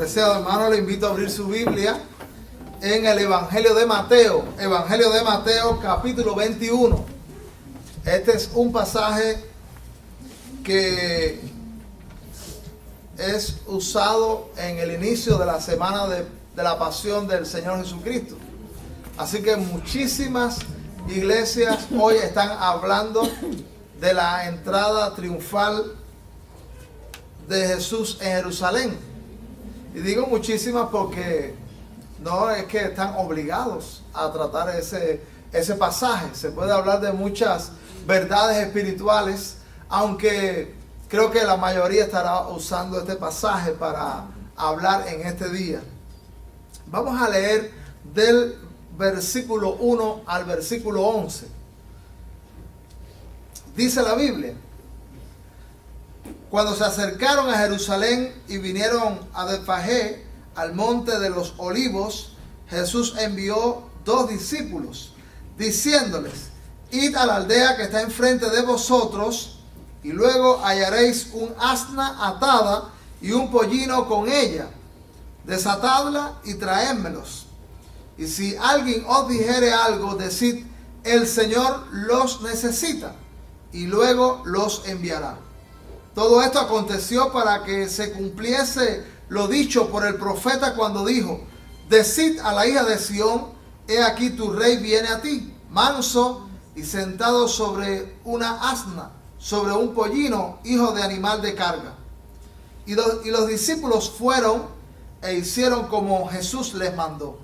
Apreciado hermano, le invito a abrir su Biblia en el Evangelio de Mateo capítulo 21. Este es un pasaje que es usado en el inicio de la semana de la pasión del Señor Jesucristo. Así que muchísimas iglesias hoy están hablando de la entrada triunfal de Jesús en Jerusalén. Y digo muchísimas porque no es que están obligados a tratar ese pasaje. Se puede hablar de muchas verdades espirituales, aunque creo que la mayoría estará usando este pasaje para hablar en este día. Vamos a leer del versículo 1 al versículo 11. Dice la Biblia: cuando se acercaron a Jerusalén y vinieron a Betfagé, al monte de los olivos, Jesús envió 2 discípulos, diciéndoles: id a la aldea que está enfrente de vosotros, y luego hallaréis un asna atada y un pollino con ella. Desatadla y traédmelos. Y si alguien os dijere algo, decid: el Señor los necesita, y luego los enviará. Todo esto aconteció para que se cumpliese lo dicho por el profeta cuando dijo: decid a la hija de Sión, he aquí tu rey viene a ti, manso y sentado sobre una asna, sobre un pollino, hijo de animal de carga. Y los discípulos fueron e hicieron como Jesús les mandó.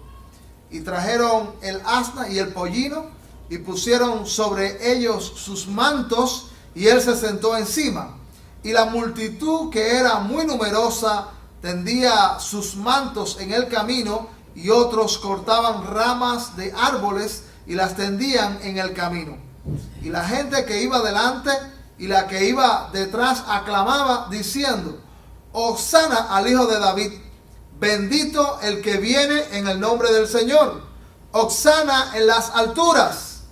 Y trajeron el asna y el pollino, y pusieron sobre ellos sus mantos, y él se sentó encima. Y la multitud, que era muy numerosa, tendía sus mantos en el camino, y otros cortaban ramas de árboles y las tendían en el camino. Y la gente que iba delante y la que iba detrás aclamaba, diciendo: Hosana al Hijo de David, bendito el que viene en el nombre del Señor, Hosana en las alturas.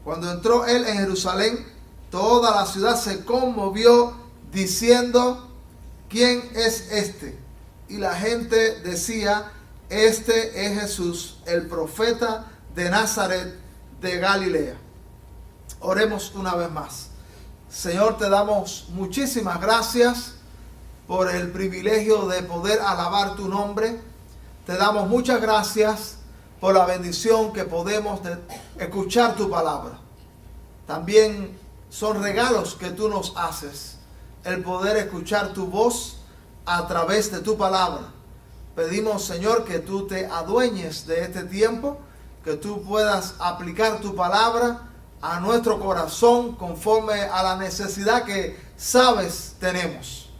Cuando entró él en Jerusalén, toda la ciudad se conmovió, diciendo: ¿quién es este? Y la gente decía: este es Jesús, el profeta de Nazaret de Galilea. Oremos una vez más. Señor, te damos muchísimas gracias por el privilegio de poder alabar tu nombre. Te damos muchas gracias por la bendición que podemos de escuchar tu palabra. También son regalos que tú nos haces, el poder escuchar tu voz a través de tu palabra. Pedimos, Señor, que tú te adueñes de este tiempo, que tú puedas aplicar tu palabra a nuestro corazón conforme a la necesidad que sabes tenemos.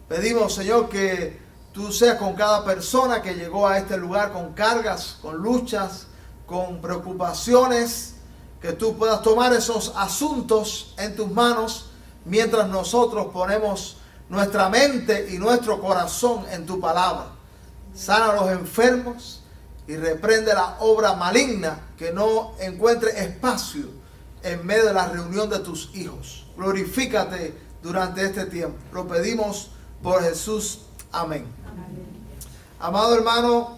Pedimos, Señor, que tú seas con cada persona que llegó a este lugar con cargas, con luchas, con preocupaciones, que tú puedas tomar esos asuntos en tus manos mientras nosotros ponemos nuestra mente y nuestro corazón en tu palabra. Sana a los enfermos y reprende la obra maligna que no encuentre espacio en medio de la reunión de tus hijos. Glorifícate durante este tiempo. Lo pedimos por Jesús. Amén. Amén. Amado hermano,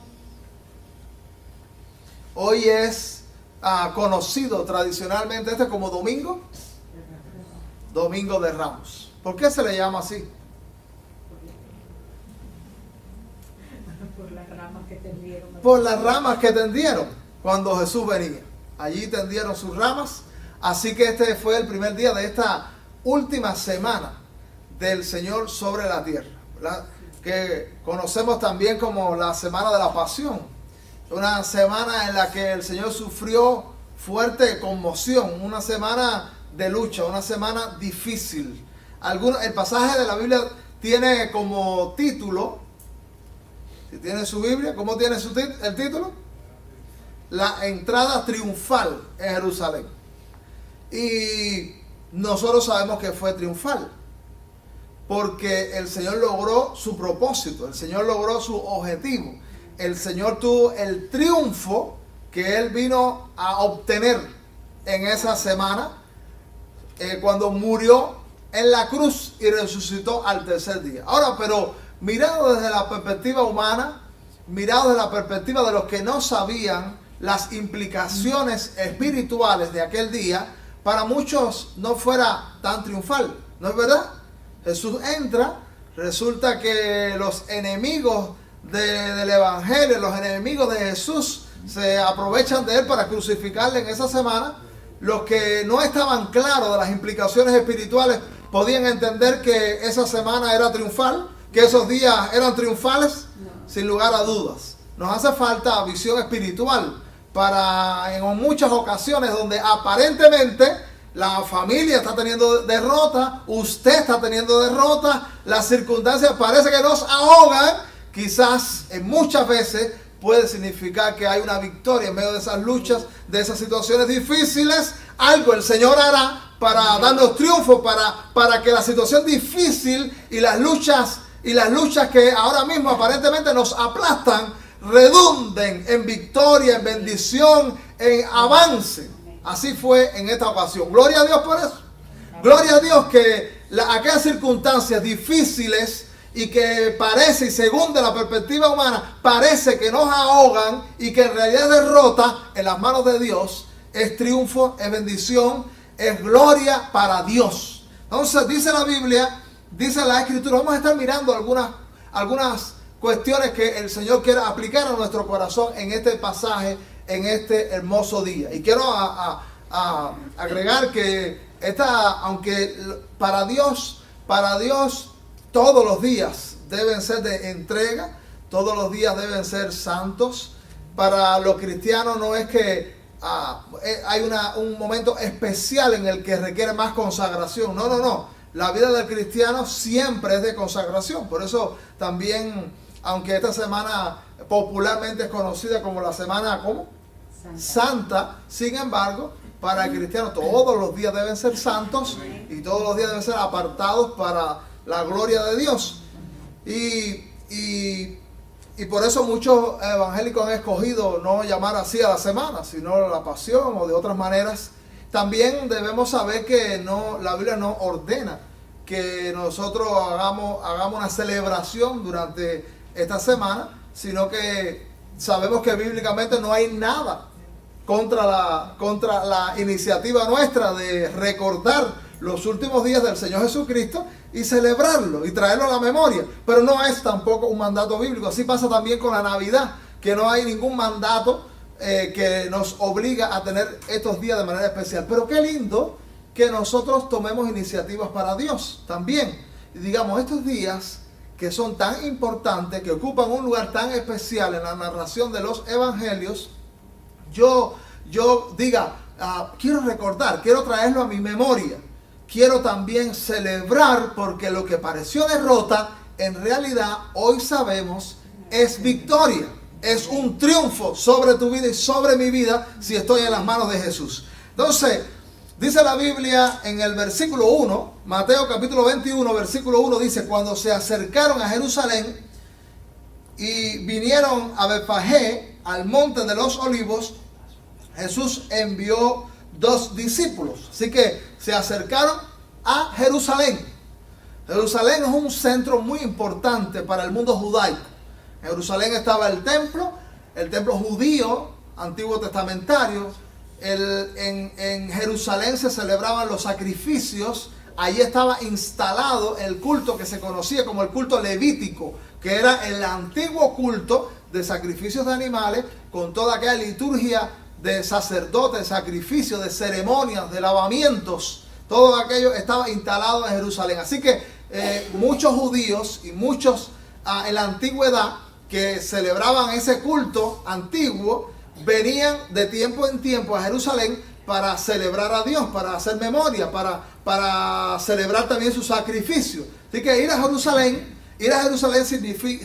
hoy es conocido tradicionalmente como Domingo de Ramos. ¿Por qué se le llama así? Por las ramas que tendieron cuando Jesús venía. Allí tendieron sus ramas. Así que este fue el primer día de esta última semana del Señor sobre la tierra, ¿verdad? Que conocemos también como la semana de la pasión. Una semana en la que el Señor sufrió fuerte conmoción, una semana de lucha, una semana difícil. El pasaje de la Biblia tiene como título, si tiene su Biblia, ¿cómo tiene el título? La entrada triunfal en Jerusalén. Y nosotros sabemos que fue triunfal, porque el Señor logró su propósito, el Señor logró su objetivo. El Señor tuvo el triunfo que Él vino a obtener en esa semana, cuando murió en la cruz y resucitó al tercer día. Ahora, pero mirado desde la perspectiva humana, mirado desde la perspectiva de los que no sabían las implicaciones espirituales de aquel día, para muchos no fuera tan triunfal, ¿no es verdad? Jesús entra, resulta que los enemigos del Evangelio, los enemigos de Jesús, se aprovechan de él para crucificarle en esa semana. Los que no estaban claros de las implicaciones espirituales podían entender que esa semana era triunfal, que esos días eran triunfales, sin lugar a dudas. Nos hace falta visión espiritual para, en muchas ocasiones donde aparentemente la familia está teniendo derrota, usted está teniendo derrota, las circunstancias parece que nos ahogan, quizás en muchas veces puede significar que hay una victoria en medio de esas luchas, de esas situaciones difíciles. Algo el Señor hará para darnos triunfo, para que la situación difícil y las luchas que ahora mismo aparentemente nos aplastan, redunden en victoria, en bendición, en avance. Así fue en esta ocasión. Gloria a Dios por eso. Gloria a Dios que aquellas circunstancias difíciles y que parece, y según de la perspectiva humana, parece que nos ahogan y que en realidad es derrota, en las manos de Dios es triunfo, es bendición, es gloria para Dios. Entonces dice la Biblia, dice la Escritura, vamos a estar mirando algunas cuestiones que el Señor quiere aplicar a nuestro corazón en este pasaje, en este hermoso día. Y quiero agregar que aunque para Dios todos los días deben ser de entrega, todos los días deben ser santos. Para los cristianos no es que hay un momento especial en el que requiere más consagración. No. La vida del cristiano siempre es de consagración. Por eso también, aunque esta semana popularmente es conocida como la semana, ¿cómo? Santa. Sin embargo, para el cristiano todos los días deben ser santos y todos los días deben ser apartados para la gloria de Dios. Y por eso muchos evangélicos han escogido no llamar así a la semana, sino la pasión o de otras maneras. También debemos saber que la Biblia no ordena que nosotros hagamos una celebración durante esta semana, sino que sabemos que bíblicamente no hay nada contra la iniciativa nuestra de recordar los últimos días del Señor Jesucristo y celebrarlo y traerlo a la memoria. Pero no es tampoco un mandato bíblico. Así pasa también con la Navidad, que no hay ningún mandato que nos obliga a tener estos días de manera especial. Pero qué lindo que nosotros tomemos iniciativas para Dios también. Y digamos, estos días que son tan importantes, que ocupan un lugar tan especial en la narración de los evangelios, yo diga, quiero recordar, quiero traerlo a mi memoria. Quiero también celebrar, porque lo que pareció derrota, en realidad hoy sabemos es victoria. Es un triunfo sobre tu vida y sobre mi vida si estoy en las manos de Jesús. Entonces, dice la Biblia en el versículo 1, Mateo capítulo 21, versículo 1, dice: cuando se acercaron a Jerusalén y vinieron a Betfagé, al monte de los olivos, Jesús envió 2 discípulos. Así que se acercaron a Jerusalén. Jerusalén es un centro muy importante para el mundo judaico. En Jerusalén estaba el templo judío, antiguo testamentario. En Jerusalén se celebraban los sacrificios. Allí estaba instalado el culto que se conocía como el culto levítico, que era el antiguo culto de sacrificios de animales, con toda aquella liturgia de sacerdotes, de sacrificios, de ceremonias, de lavamientos. Todo aquello estaba instalado en Jerusalén. Así que muchos judíos y muchos en la antigüedad que celebraban ese culto antiguo venían de tiempo en tiempo a Jerusalén para celebrar a Dios, para hacer memoria, para celebrar también su sacrificio. Así que ir a Jerusalén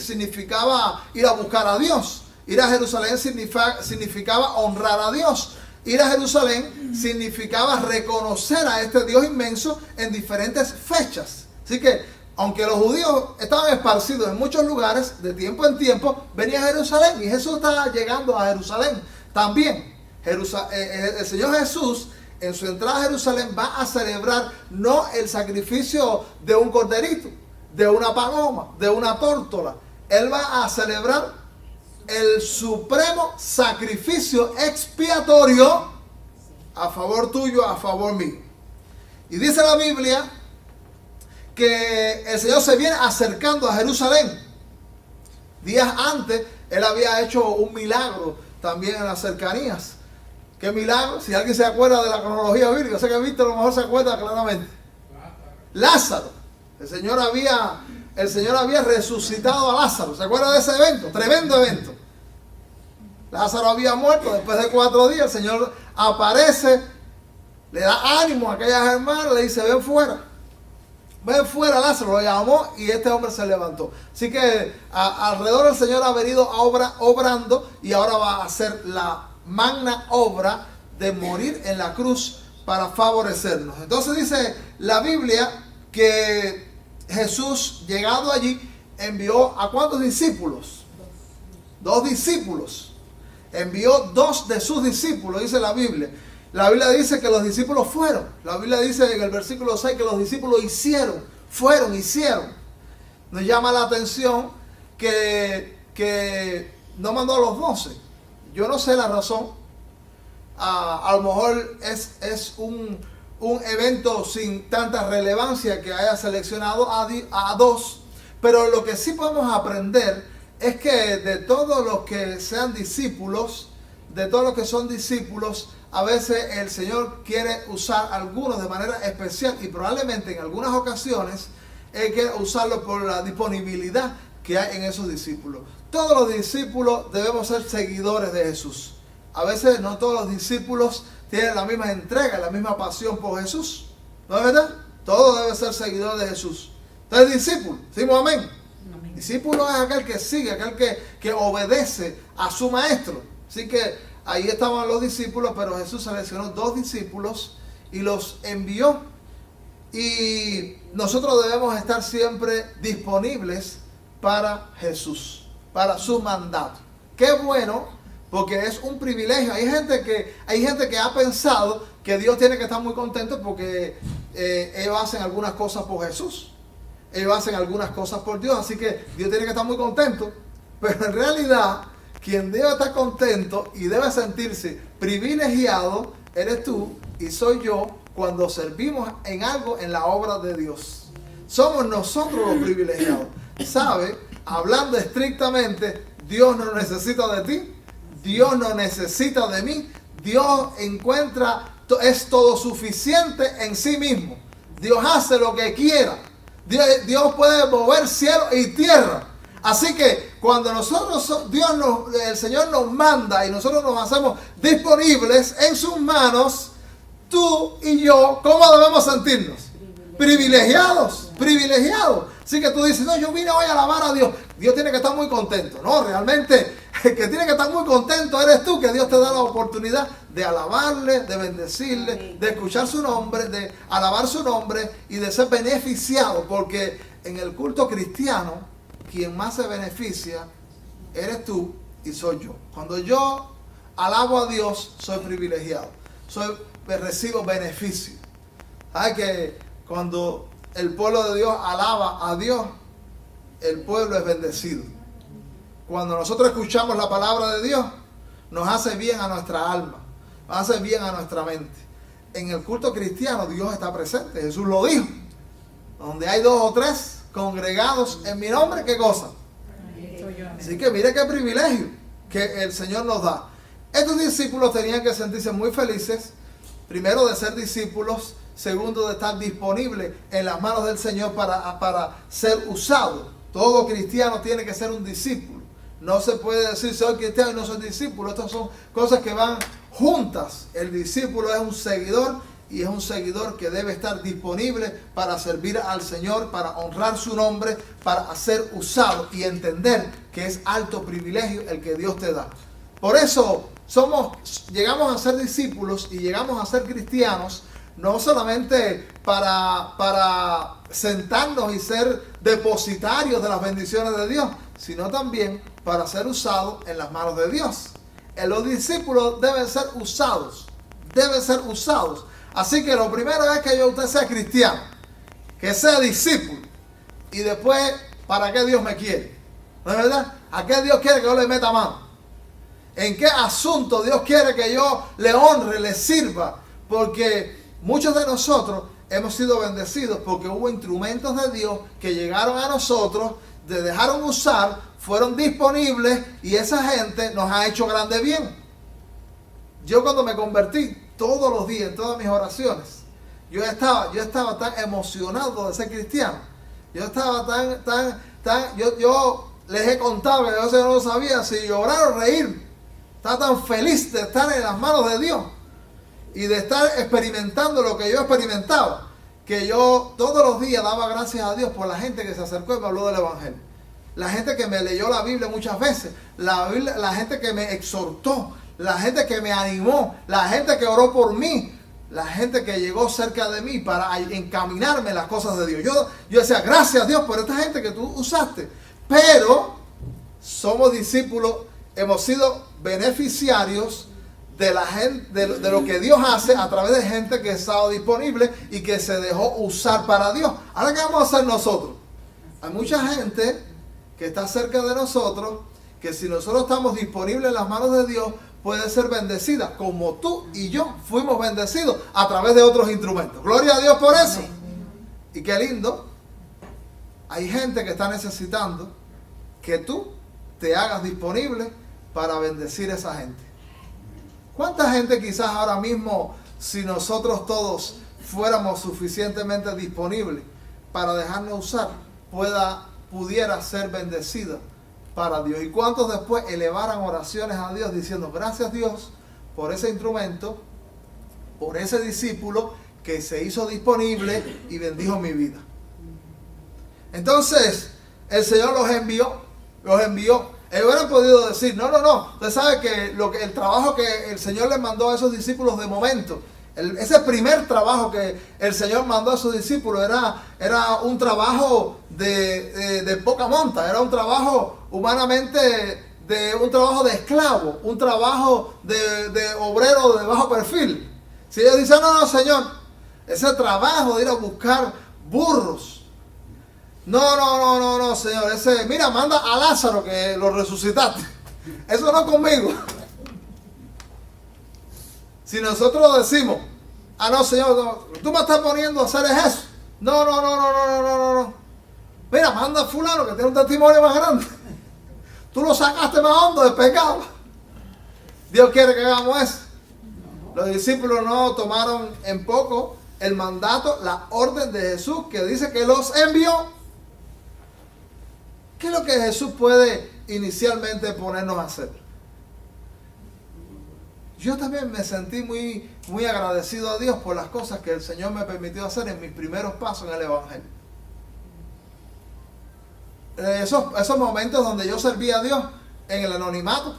significaba ir a buscar a Dios. Ir a Jerusalén significaba honrar a Dios. Ir a Jerusalén significaba reconocer a este Dios inmenso en diferentes fechas. Así que, aunque los judíos estaban esparcidos en muchos lugares, de tiempo en tiempo, venían a Jerusalén. Y Jesús estaba llegando a Jerusalén también. El Señor Jesús, en su entrada a Jerusalén, va a celebrar no el sacrificio de un corderito, de una paloma, de una tórtola. Él va a celebrar el supremo sacrificio expiatorio a favor tuyo, a favor mío. Y dice la Biblia que el Señor se viene acercando a Jerusalén. Días antes, Él había hecho un milagro también en las cercanías. ¿Qué milagro? Si alguien se acuerda de la cronología bíblica, sé que Víctor a lo mejor se acuerda claramente. Lázaro. El Señor había resucitado a Lázaro. ¿Se acuerda de ese evento? Tremendo evento. Lázaro había muerto. Después de 4 días, el Señor aparece, le da ánimo a aquellas hermanas, le dice: ven fuera. Ven fuera, Lázaro. Lo llamó y este hombre se levantó. Así que alrededor del Señor ha venido obrando, y ahora va a hacer la magna obra de morir en la cruz para favorecernos. Entonces dice la Biblia que Jesús, llegado allí, envió ¿a cuántos discípulos? 2 discípulos. Envió 2 de sus discípulos, dice la Biblia. La Biblia dice que los discípulos fueron. La Biblia dice en el versículo 6 que los discípulos hicieron. Nos llama la atención que no mandó a los 12. Yo no sé la razón. A lo mejor es un evento sin tanta relevancia que haya seleccionado a 2. Pero lo que sí podemos aprender es que de todos los que sean discípulos, de todos los que son discípulos, a veces el Señor quiere usar a algunos de manera especial, y probablemente en algunas ocasiones Él quiere usarlos por la disponibilidad que hay en esos discípulos. Todos los discípulos debemos ser seguidores de Jesús. A veces no todos los discípulos tienen la misma entrega, la misma pasión por Jesús. ¿No es verdad? Todos deben ser seguidores de Jesús. Entonces, discípulo, ¿decimos amén? Amén. Discípulo es aquel que sigue, aquel que obedece a su maestro. Así que ahí estaban los discípulos, pero Jesús seleccionó 2 discípulos y los envió. Y nosotros debemos estar siempre disponibles para Jesús, para su mandato. Qué bueno, porque es un privilegio. Hay gente que ha pensado que Dios tiene que estar muy contento porque ellos hacen algunas cosas por Jesús. Ellos hacen algunas cosas por Dios, así que Dios tiene que estar muy contento. Pero en realidad, quien debe estar contento y debe sentirse privilegiado eres tú y soy yo cuando servimos en algo en la obra de Dios. Somos nosotros los privilegiados. ¿Sabe? Hablando estrictamente, Dios no necesita de ti, Dios no necesita de mí. Dios es todo suficiente en sí mismo. Dios hace lo que quiera. Dios puede mover cielo y tierra. Así que cuando el Señor nos manda y nosotros nos hacemos disponibles en sus manos, tú y yo, ¿cómo debemos sentirnos? Privilegiados. Así que tú dices: no, yo vine hoy a alabar a Dios. Dios tiene que estar muy contento. No, realmente el que tiene que estar muy contento eres tú, que Dios te da la oportunidad de alabarle, de bendecirle, de escuchar su nombre, de alabar su nombre y de ser beneficiado. Porque en el culto cristiano, quien más se beneficia eres tú y soy yo. Cuando yo alabo a Dios, soy privilegiado. Recibo beneficio. ¿Sabes que cuando el pueblo de Dios alaba a Dios, el pueblo es bendecido? Cuando nosotros escuchamos la palabra de Dios, nos hace bien a nuestra alma, nos hace bien a nuestra mente. En el culto cristiano Dios está presente. Jesús lo dijo: donde hay 2 o 3 congregados en mi nombre, ¿qué cosa? Así que mire qué privilegio que el Señor nos da. Estos discípulos tenían que sentirse muy felices, primero de ser discípulos, segundo de estar disponibles en las manos del Señor para ser usado. Todo cristiano tiene que ser un discípulo. No se puede decir soy cristiano y no soy discípulo. Estas son cosas que van juntas. El discípulo es un seguidor, y es un seguidor que debe estar disponible para servir al Señor, para honrar su nombre, para ser usado y entender que es alto privilegio el que Dios te da. Por eso llegamos a ser discípulos y llegamos a ser cristianos, no solamente para sentarnos y ser depositarios de las bendiciones de Dios, sino también para ser usados en las manos de Dios. Los discípulos deben ser usados. Así que lo primero es que usted sea cristiano, que sea discípulo. y después, ¿para qué Dios me quiere? ¿No es verdad? ¿A qué Dios quiere que yo le meta mano? ¿En qué asunto Dios quiere que yo le honre, le sirva? Porque muchos de nosotros hemos sido bendecidos porque hubo instrumentos de Dios que llegaron a nosotros, se dejaron usar, fueron disponibles y esa gente nos ha hecho grande bien. Yo cuando me convertí, todos los días, en todas mis oraciones, yo estaba tan emocionado de ser cristiano. Yo estaba yo les he contado que yo no sabía si llorar o reír. Estaba tan feliz de estar en las manos de Dios y de estar experimentando lo que yo experimentaba, que yo todos los días daba gracias a Dios por la gente que se acercó y me habló del Evangelio. La gente que me leyó la Biblia muchas veces, la gente que me exhortó, la gente que me animó, la gente que oró por mí, la gente que llegó cerca de mí para encaminarme en las cosas de Dios. Yo decía, gracias Dios por esta gente que tú usaste. Pero somos discípulos, hemos sido beneficiarios de la gente, de lo que Dios hace a través de gente que ha estado disponible y que se dejó usar para Dios. Ahora, ¿qué vamos a hacer nosotros? Hay mucha gente que está cerca de nosotros, que si nosotros estamos disponibles en las manos de Dios, puede ser bendecida, como tú y yo fuimos bendecidos a través de otros instrumentos. Gloria a Dios por eso. Y qué lindo. Hay gente que está necesitando que tú te hagas disponible para bendecir a esa gente. ¿Cuánta gente quizás ahora mismo, si nosotros todos fuéramos suficientemente disponibles para dejarnos usar, pudiera ser bendecida para Dios? ¿Y cuántos después elevaran oraciones a Dios diciendo, gracias Dios por ese instrumento, por ese discípulo que se hizo disponible y bendijo mi vida? Entonces, el Señor los envió. Ellos hubieran podido decir, no. Usted sabe que el trabajo que el Señor les mandó a esos discípulos de momento, ese primer trabajo que el Señor mandó a sus discípulos era un trabajo de poca monta, era un trabajo humanamente, un trabajo de esclavo, un trabajo de obrero de bajo perfil. Si ellos dicen, no, Señor, ese trabajo de ir a buscar burros, no, Señor, mira, manda a Lázaro que lo resucitaste. Eso no conmigo. Si nosotros decimos, no, Señor, tú me estás poniendo a hacer eso. No. Mira, manda a fulano que tiene un testimonio más grande. Tú lo sacaste más hondo de pecado. Dios quiere que hagamos eso. Los discípulos no tomaron en poco el mandato, la orden de Jesús que dice que los envió. ¿Qué es lo que Jesús puede inicialmente ponernos a hacer? Yo también me sentí muy agradecido a Dios por las cosas que el Señor me permitió hacer en mis primeros pasos en el Evangelio. Esos momentos donde yo servía a Dios en el anonimato,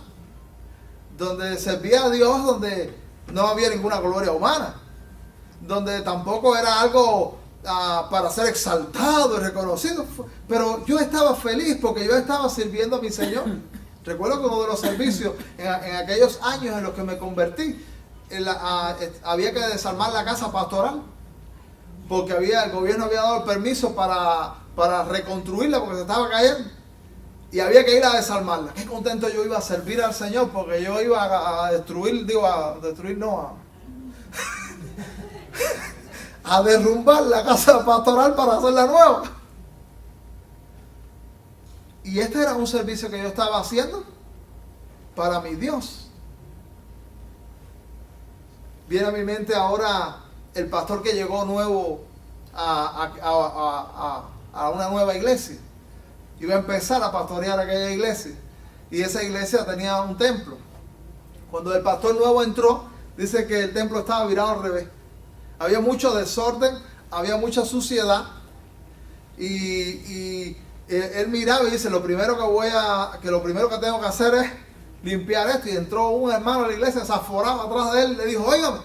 donde servía a Dios, donde no había ninguna gloria humana, donde tampoco era algo para ser exaltado y reconocido, pero yo estaba feliz porque yo estaba sirviendo a mi Señor. Recuerdo que uno de los servicios en aquellos años en los que me convertí, había que desarmar la casa pastoral porque el gobierno había dado el permiso para reconstruirla porque se estaba cayendo y había que ir a desarmarla. Qué contento yo iba a servir al Señor porque yo iba a a derrumbar la casa pastoral para hacerla nueva. Y este era un servicio que yo estaba haciendo para mi Dios. Viene a mi mente ahora el pastor que llegó nuevo a una nueva iglesia. Iba a empezar a pastorear aquella iglesia. Y esa iglesia tenía un templo. Cuando el pastor nuevo entró, dice que el templo estaba virado al revés. Había mucho desorden, había mucha suciedad. Y él miraba y dice, lo primero que tengo que hacer es limpiar esto. Y entró un hermano a la iglesia desaforado atrás de él y le dijo, óigame,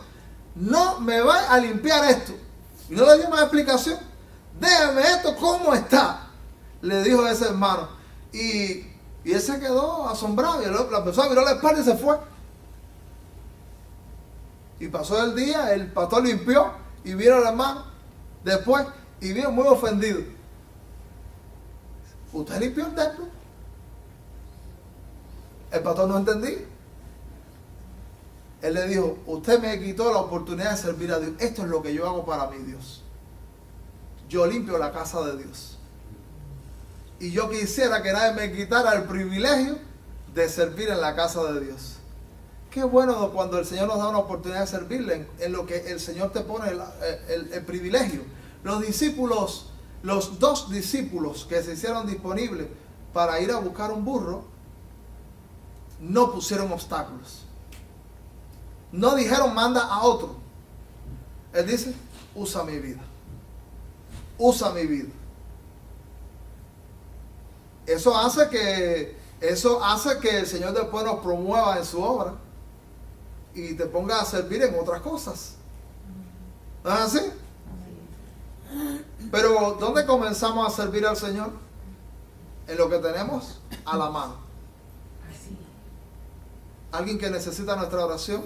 no me va a limpiar esto. Y no le dio más explicación. Déjame esto como está, le dijo ese hermano. Y él se quedó asombrado y la persona miró la espalda y se fue. Y pasó el día, el pastor limpió y vino el hermano después y vino muy ofendido. ¿usted limpió el templo? El pastor no entendía. Él le dijo, usted me quitó la oportunidad de servir a Dios. Esto es lo que yo hago para mi Dios. Yo limpio la casa de Dios. Y yo quisiera que nadie me quitara el privilegio de servir en la casa de Dios. Qué bueno cuando el Señor nos da una oportunidad de servirle en lo que el Señor te pone el privilegio. Los discípulos, los 2 discípulos que se hicieron disponibles para ir a buscar un burro, no pusieron obstáculos. No dijeron manda a otro. Él dice, usa mi vida. Usa mi vida. Eso hace que el Señor después nos promueva en su obra y te ponga a servir en otras cosas. ¿No es así? Pero ¿dónde comenzamos a servir al Señor? En lo que tenemos a la mano. Alguien que necesita nuestra oración,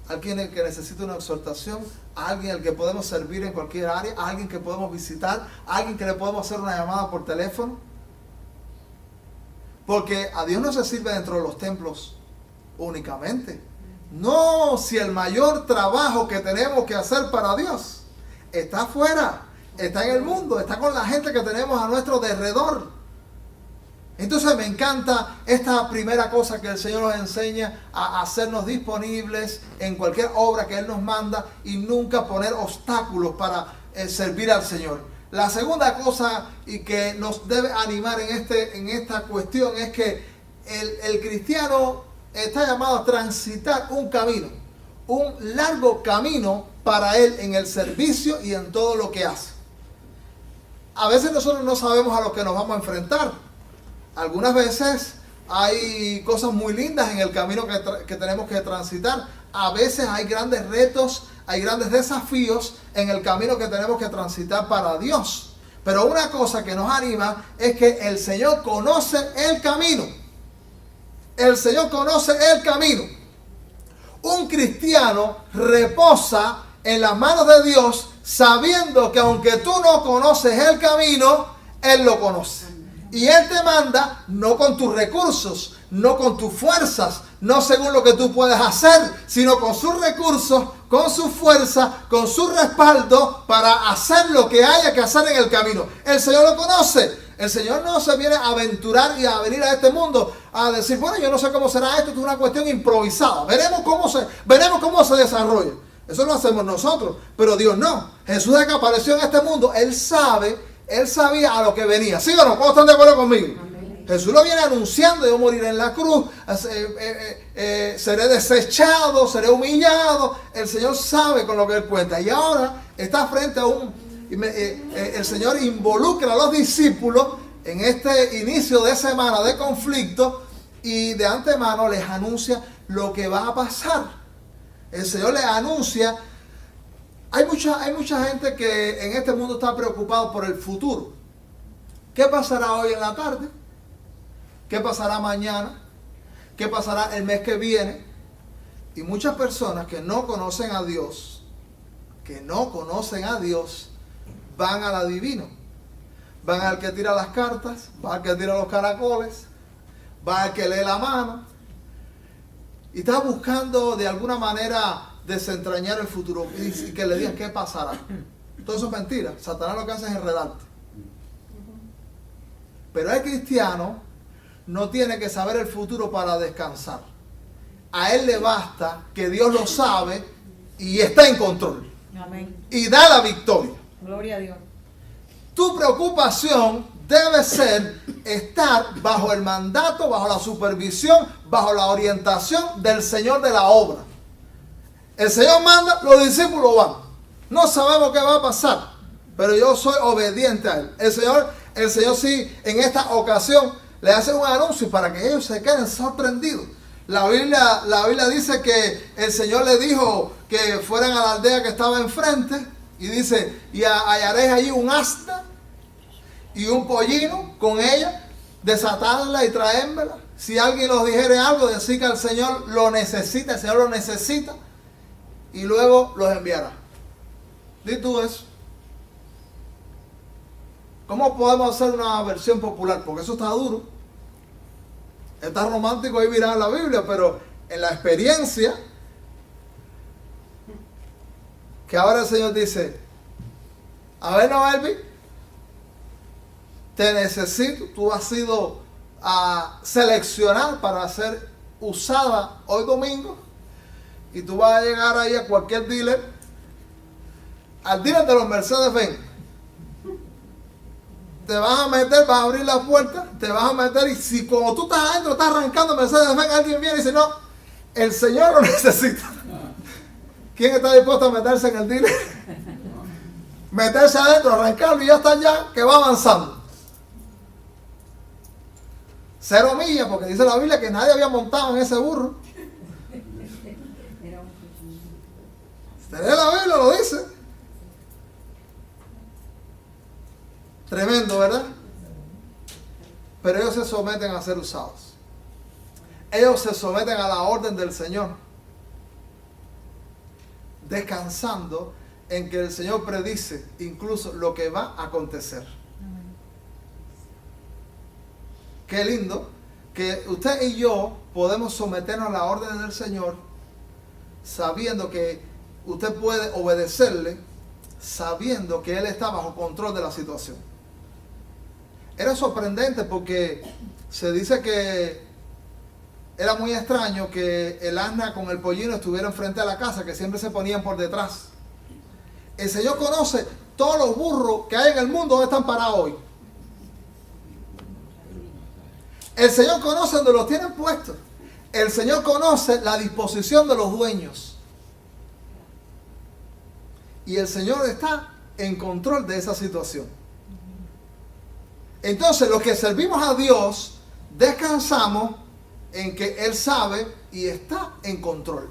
alguien que necesita una exhortación, alguien al que podemos servir en cualquier área, alguien que podemos visitar, alguien que le podemos hacer una llamada por teléfono. Porque a Dios no se sirve dentro de los templos únicamente. No, si el mayor trabajo que tenemos que hacer para Dios está afuera, está en el mundo, está con la gente que tenemos a nuestro derredor. Entonces me encanta esta primera cosa que el Señor nos enseña, a hacernos disponibles en cualquier obra que Él nos manda y nunca poner obstáculos para servir al Señor. La segunda cosa y que nos debe animar en esta cuestión es que el cristiano está llamado a transitar un camino, un largo camino para él en el servicio y en todo lo que hace. A veces nosotros no sabemos a lo que nos vamos a enfrentar. Algunas veces hay cosas muy lindas en el camino que tenemos que transitar. A veces hay grandes retos, hay grandes desafíos en el camino que tenemos que transitar para Dios. Pero una cosa que nos anima es que el Señor conoce el camino. El Señor conoce el camino. Un cristiano reposa en las manos de Dios sabiendo que aunque tú no conoces el camino, Él lo conoce. Y Él te manda no con tus recursos, no con tus fuerzas, no según lo que tú puedes hacer, sino con sus recursos, con su fuerza, con su respaldo para hacer lo que haya que hacer en el camino. El Señor lo conoce. El Señor no se viene a aventurar y a venir a este mundo a decir, bueno, yo no sé cómo será esto es una cuestión improvisada. Veremos cómo se desarrolla. Eso lo hacemos nosotros, pero Dios no. Jesús, de que apareció en este mundo, Él sabía a lo que venía. ¿Sí o no? ¿Cómo están de acuerdo conmigo? Amén. Jesús lo viene anunciando, yo moriré en la cruz, seré desechado, seré humillado. El Señor sabe con lo que Él cuenta. Y ahora está frente a el Señor involucra a los discípulos en este inicio de semana de conflicto y de antemano les anuncia lo que va a pasar. El Señor les anuncia. Hay mucha gente que en este mundo está preocupado por el futuro. ¿Qué pasará hoy en la tarde? ¿Qué pasará mañana? ¿Qué pasará el mes que viene? Y muchas personas que no conocen a Dios, van al adivino. Van al que tira las cartas, van al que tira los caracoles, van al que lee la mano. Y está buscando de alguna manera desentrañar el futuro y que le digan qué pasará. Todo eso es mentira. Satanás lo que hace es enredarte. Pero el cristiano no tiene que saber el futuro para descansar. A él le basta que Dios lo sabe y está en control. Amén. Y da la victoria. Gloria a Dios. Tu preocupación debe ser estar bajo el mandato, bajo la supervisión, bajo la orientación del Señor de la obra. El Señor manda, los discípulos van. No sabemos qué va a pasar, pero yo soy obediente a Él. El Señor sí, en esta ocasión, le hace un anuncio para que ellos se queden sorprendidos. La Biblia dice que el Señor le dijo que fueran a la aldea que estaba enfrente y dice, y hallaréis allí un asna y un pollino con ella, desatadla y traédmela. Si alguien os dijere algo, decid que el Señor lo necesita, el Señor lo necesita. Y luego los enviará. Di tú eso. ¿Cómo podemos hacer una versión popular? Porque eso está duro. Está romántico ahí mirar la Biblia, pero en la experiencia, que ahora el Señor dice, a ver, Noelvi, te necesito, tú has sido seleccionada para ser usada hoy domingo, y tú vas a llegar ahí a cualquier dealer, al dealer de los Mercedes-Benz, te vas a meter, vas a abrir la puerta, te vas a meter, y si cuando tú estás adentro, estás arrancando Mercedes-Benz, alguien viene y dice, no, el Señor lo necesita. ¿Quién está dispuesto a meterse en el dealer? Meterse adentro, arrancarlo y ya está ya, que va avanzando. 0 millas, porque dice la Biblia que nadie había montado en ese burro. Usted lee la Biblia, lo dice. Tremendo, ¿verdad? Pero ellos se someten a ser usados. Ellos se someten a la orden del Señor, descansando en que el Señor predice incluso lo que va a acontecer. Qué lindo que usted y yo podemos someternos a la orden del Señor, sabiendo que usted puede obedecerle, sabiendo que Él está bajo control de la situación. Era sorprendente porque se dice que era muy extraño que el asna con el pollino estuvieran frente a la casa, que siempre se ponían por detrás. El Señor conoce todos los burros que hay en el mundo donde están parados hoy. El Señor conoce donde los tienen puestos. El Señor conoce la disposición de los dueños. Y el Señor está en control de esa situación. Entonces, los que servimos a Dios, descansamos en que Él sabe y está en control.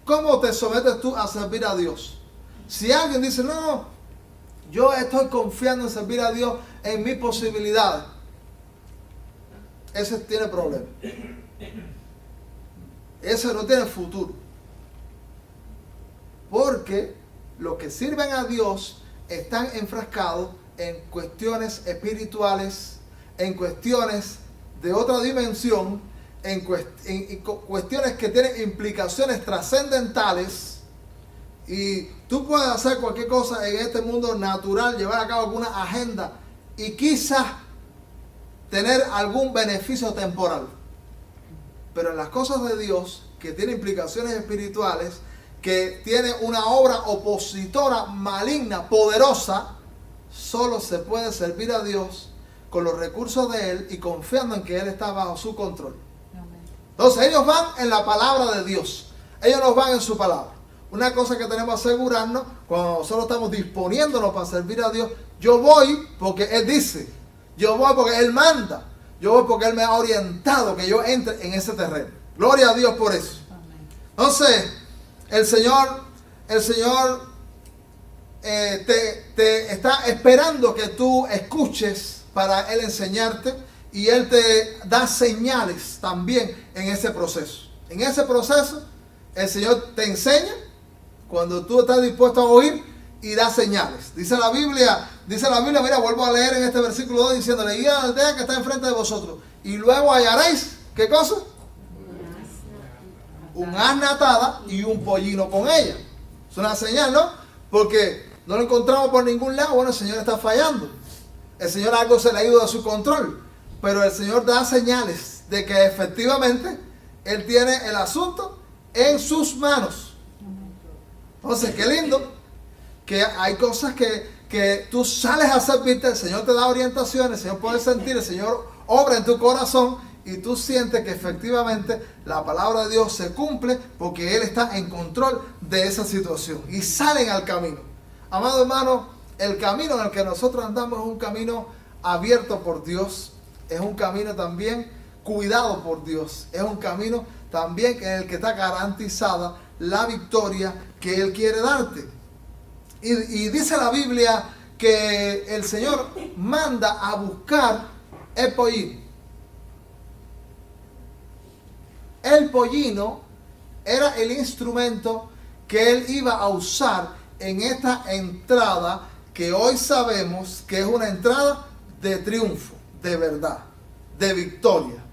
¿Cómo te sometes tú a servir a Dios? Si alguien dice, no, yo estoy confiando en servir a Dios en mis posibilidades, ese tiene problemas. Ese no tiene futuro. Porque los que sirven a Dios están enfrascados en cuestiones espirituales, en cuestiones de otra dimensión, en cuestiones que tienen implicaciones trascendentales. Y tú puedes hacer cualquier cosa en este mundo natural, llevar a cabo alguna agenda y quizás tener algún beneficio temporal. Pero en las cosas de Dios, que tienen implicaciones espirituales, que tiene una obra opositora, maligna, poderosa, solo se puede servir a Dios con los recursos de Él y confiando en que Él está bajo su control. Entonces ellos van en la palabra de Dios. Ellos nos van en su palabra. Una cosa que tenemos que asegurarnos, cuando nosotros estamos disponiéndonos para servir a Dios, yo voy porque Él dice, yo voy porque Él manda, yo voy porque Él me ha orientado que yo entre en ese terreno. Gloria a Dios por eso. Entonces, el Señor te está esperando que tú escuches para Él enseñarte, y Él te da señales también en ese proceso. En ese proceso, el Señor te enseña cuando tú estás dispuesto a oír y da señales. Dice la Biblia, mira, vuelvo a leer en este versículo 2 diciéndole, guía a la aldea que está enfrente de vosotros, y luego hallaréis, ¿qué cosa? Un asna atada y un pollino con ella. Es una señal, ¿no? Porque no lo encontramos por ningún lado. Bueno, el Señor está fallando. El Señor algo se le ha ido de su control. Pero el Señor da señales de que efectivamente Él tiene el asunto en sus manos. Entonces, qué lindo que hay cosas que tú sales a servirte, el Señor te da orientaciones, el Señor puede sentir, el Señor obra en tu corazón y tú sientes que efectivamente la palabra de Dios se cumple porque Él está en control de esa situación y salen al camino. Amado hermano, el camino en el que nosotros andamos es un camino abierto por Dios, es un camino también cuidado por Dios, es un camino también en el que está garantizada la victoria que Él quiere darte. Y dice la Biblia que el Señor manda a buscar el pollino. El pollino era el instrumento que Él iba a usar en esta entrada que hoy sabemos que es una entrada de triunfo, de verdad, de victoria.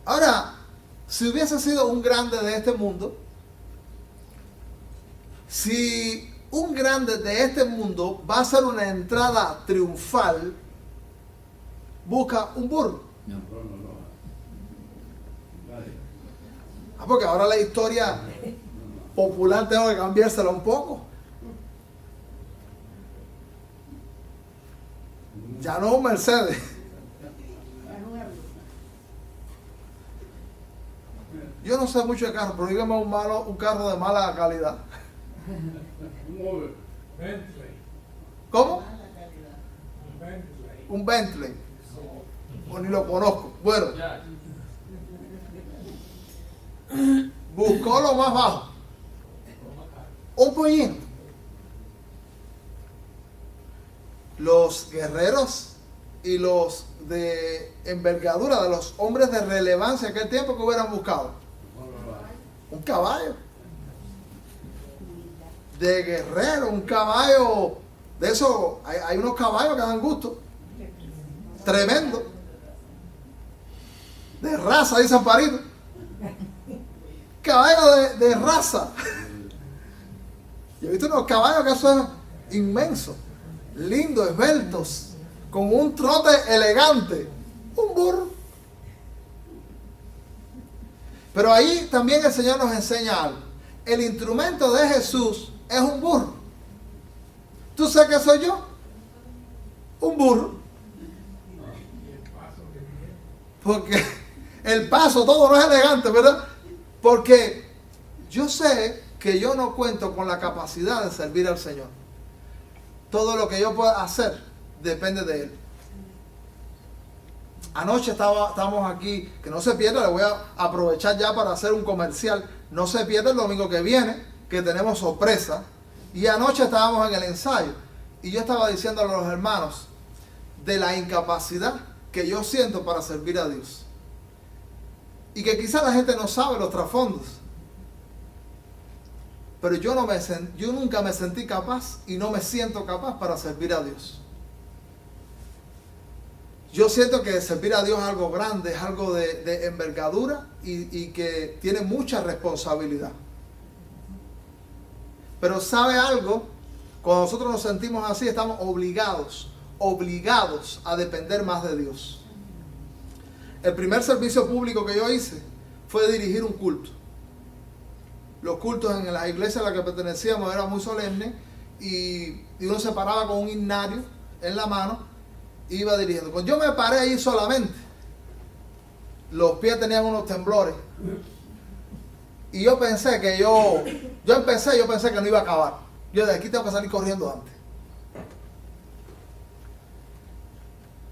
Ahora, si hubiese sido un grande de este mundo, si un grande de este mundo va a hacer una entrada triunfal, busca un burro. Porque ahora la historia popular tengo que cambiársela un poco. Ya no un Mercedes. Yo no sé mucho de carro, pero dígame un carro de mala calidad. ¿Cómo? Un Bentley. O ni lo conozco. Bueno. Buscó lo más bajo. Un pollino. Los guerreros y los de envergadura, de los hombres de relevancia en aquel tiempo, que hubieran buscado un caballo de guerrero, un caballo de esos. Hay unos caballos que dan gusto, tremendo, de raza, dice Amparito, caballo de raza. Yo he visto unos caballos que son inmensos, lindos, esbeltos, con un trote elegante, un burro. Pero ahí también el Señor nos enseña algo. El instrumento de Jesús es un burro. ¿Tú sabes qué soy yo? Un burro. Porque el paso todo no es elegante, ¿verdad? Porque yo sé que yo no cuento con la capacidad de servir al Señor. Todo lo que yo pueda hacer depende de Él. Anoche estábamos aquí, que no se pierda, le voy a aprovechar ya para hacer un comercial. No se pierda el domingo que viene, que tenemos sorpresa. Y anoche estábamos en el ensayo y yo estaba diciendo a los hermanos de la incapacidad que yo siento para servir a Dios. Y que quizá la gente no sabe los trasfondos. Pero yo nunca me sentí capaz y no me siento capaz para servir a Dios. Yo siento que servir a Dios es algo grande, es algo de envergadura y que tiene mucha responsabilidad. Pero ¿sabe algo? Cuando nosotros nos sentimos así, estamos obligados a depender más de Dios. El primer servicio público que yo hice fue dirigir un culto. Los cultos en la iglesia a la que pertenecíamos eran muy solemnes y uno se paraba con un himnario en la mano. Iba dirigiendo. Pues yo me paré ahí solamente. Los pies tenían unos temblores. Y yo pensé que yo pensé que no iba a acabar. Yo de aquí tengo que salir corriendo antes.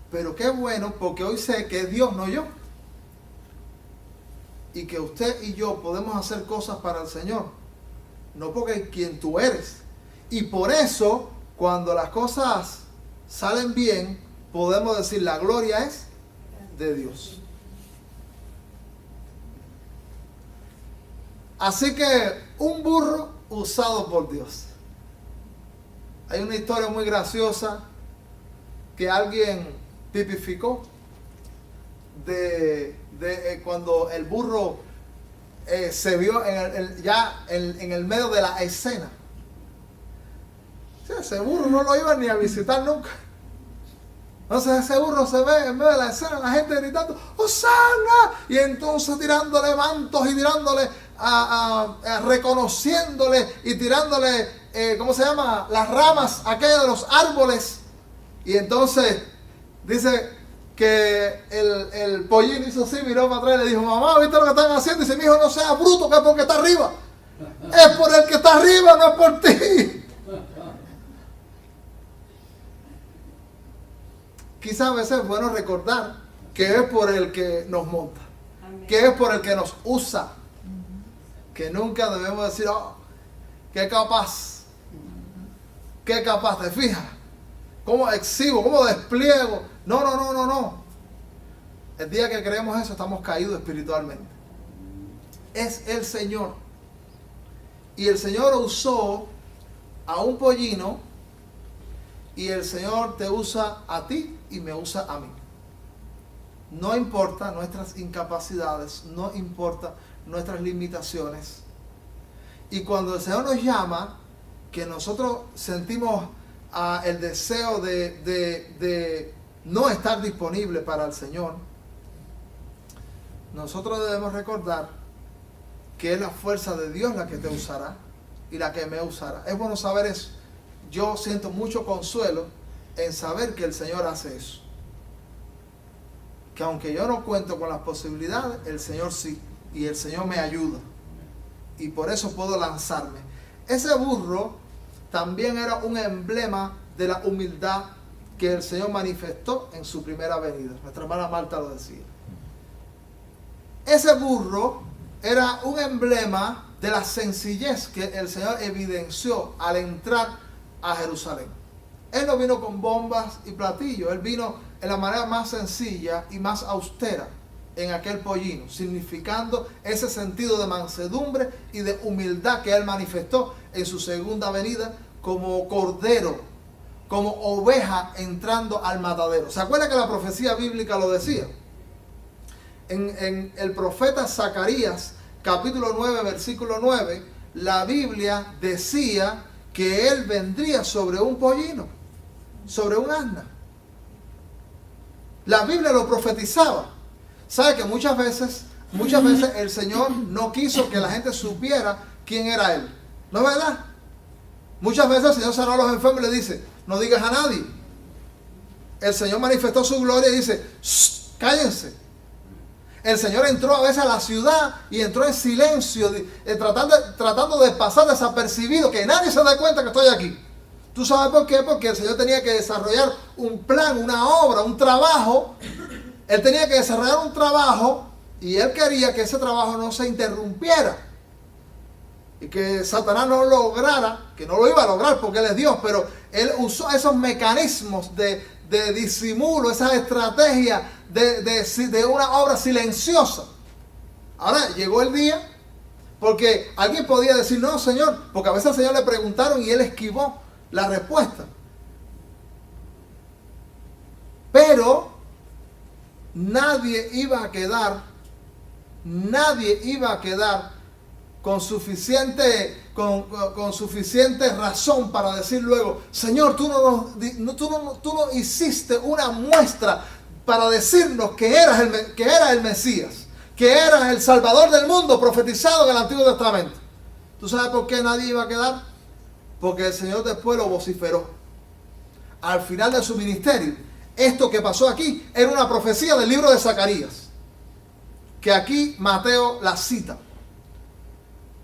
Pero qué bueno, porque hoy sé que es Dios, no yo. Y que usted y yo podemos hacer cosas para el Señor. No porque es quien tú eres. Y por eso, cuando las cosas salen bien, podemos decir la gloria es de Dios. Así que un burro usado por Dios. Hay una historia muy graciosa que alguien tipificó de cuando el burro se vio en el medio de la escena. Sí, ese burro no lo iba ni a visitar nunca. Entonces ese burro se ve en medio de la escena, la gente gritando ¡Hosana! Y entonces tirándole mantos y tirándole reconociéndole y tirándole ¿cómo se llama? Las ramas aquellas de los árboles. Y entonces dice que el pollino hizo así, miró para atrás y le dijo: mamá, ¿viste lo que están haciendo? Y dice: mi hijo, no sea bruto, que es porque está arriba. Es por el que está arriba, no es por ti. Quizás a veces es bueno recordar que es por el que nos monta. Amén. Que es por el que nos usa. Que nunca debemos decir: oh, qué capaz. Qué capaz, ¿te fijas? ¿Cómo exhibo? ¿Cómo despliego? No. El día que creemos eso, estamos caídos espiritualmente. Es el Señor. Y el Señor usó a un pollino y el Señor te usa a ti y me usa a mí. No importa nuestras incapacidades, no importa nuestras limitaciones. Y cuando el Señor nos llama, que nosotros sentimos el deseo de no estar disponible para el Señor, nosotros debemos recordar que es la fuerza de Dios la que te usará y la que me usará. Es bueno saber eso. Yo siento mucho consuelo en saber que el Señor hace eso. Que aunque yo no cuento con las posibilidades, el Señor sí. Y el Señor me ayuda. Y por eso puedo lanzarme. Ese burro también era un emblema de la humildad que el Señor manifestó en su primera venida. Nuestra hermana Marta lo decía. Ese burro era un emblema de la sencillez que el Señor evidenció al entrar a Jerusalén. Él no vino con bombas y platillos, Él vino en la manera más sencilla y más austera en aquel pollino, significando ese sentido de mansedumbre y de humildad que Él manifestó en su segunda venida como cordero, como oveja entrando al matadero. ¿Se acuerda que la profecía bíblica lo decía? En el profeta Zacarías, capítulo 9, versículo 9, la Biblia decía que Él vendría sobre un pollino, sobre un asna. La Biblia lo profetizaba. ¿Sabe que muchas veces el Señor no quiso que la gente supiera quién era Él? ¿No es verdad? Muchas veces el Señor sanó a los enfermos y le dice, no digas a nadie. El Señor manifestó su gloria y dice, cállense. El Señor entró a veces a la ciudad y entró en silencio, tratando de pasar desapercibido, que nadie se dé cuenta que estoy aquí. ¿Tú sabes por qué? Porque el Señor tenía que desarrollar un plan, una obra, un trabajo. Él tenía que desarrollar un trabajo y Él quería que ese trabajo no se interrumpiera. Y que Satanás no lograra, que no lo iba a lograr porque Él es Dios, pero Él usó esos mecanismos de disimulo, esas estrategias de una obra silenciosa. Ahora llegó el día, porque alguien podía decir, no, Señor, porque a veces al Señor le preguntaron y Él esquivó la respuesta. Pero nadie iba a quedar con suficiente razón para decir luego, Señor, tú no hiciste una muestra para decirnos que eras el Mesías, que eras el Salvador del mundo profetizado en el Antiguo Testamento. ¿Tú sabes por qué nadie iba a quedar? Porque el Señor después lo vociferó. Al final de su ministerio, esto que pasó aquí era una profecía del libro de Zacarías, que aquí Mateo la cita,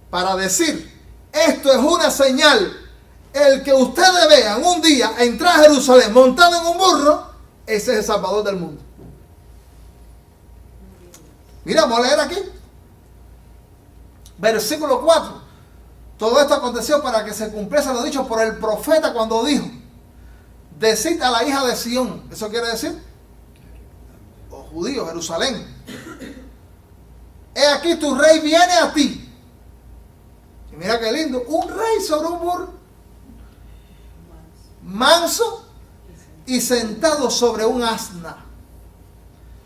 para decir, esto es una señal, el que ustedes vean un día entrar a Jerusalén montado en un burro, ese es el Salvador del mundo. Mira, vamos a leer aquí. Versículo 4. Todo esto aconteció para que se cumpliese lo dicho por el profeta cuando dijo, decid a la hija de Sión. Eso quiere decir, los judíos, Jerusalén. He aquí tu rey viene a ti. Y mira qué lindo, un rey sobre un burro, manso y sentado sobre un asna,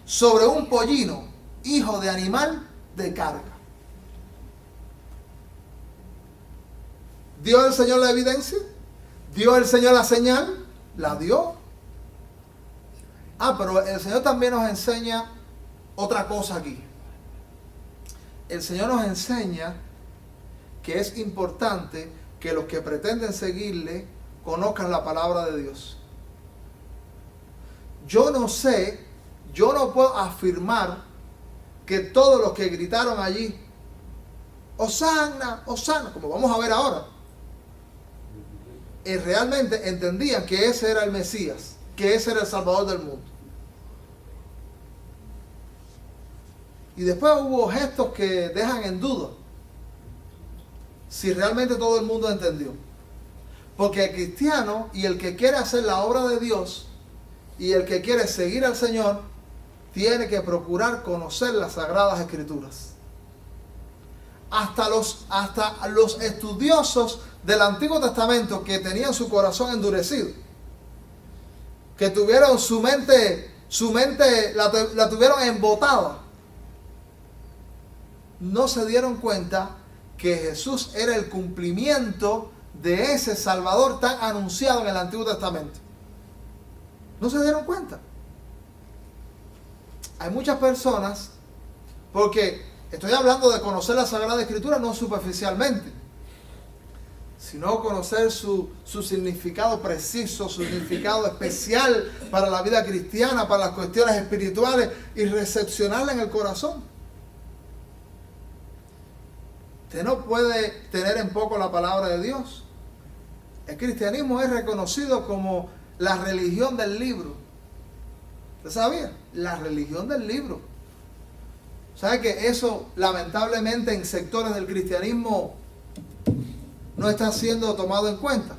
sobre un pollino, hijo de animal de carga. ¿Dio el Señor la evidencia? ¿Dio el Señor la señal? ¿La dio? Pero el Señor también nos enseña otra cosa aquí. El Señor nos enseña que es importante que los que pretenden seguirle conozcan la palabra de Dios. Yo no puedo afirmar que todos los que gritaron allí, Hosanna, Hosanna, como vamos a ver ahora, realmente entendían que ese era el Mesías, que ese era el Salvador del mundo. Y después hubo gestos que dejan en duda si realmente todo el mundo entendió. Porque el cristiano y el que quiere hacer la obra de Dios y el que quiere seguir al Señor tiene que procurar conocer las Sagradas Escrituras. Hasta los estudiosos del Antiguo Testamento que tenían su corazón endurecido, que tuvieron su mente la tuvieron embotada, no se dieron cuenta que Jesús era el cumplimiento de ese Salvador tan anunciado en el Antiguo Testamento. No se dieron cuenta. Hay muchas personas, porque estoy hablando de conocer la Sagrada Escritura no superficialmente, sino conocer su significado preciso, su significado especial para la vida cristiana, para las cuestiones espirituales, y recepcionarla en el corazón. Usted no puede tener en poco la palabra de Dios. El cristianismo es reconocido como la religión del libro. ¿Usted sabía? La religión del libro. ¿Sabe que eso lamentablemente en sectores del cristianismo no está siendo tomado en cuenta?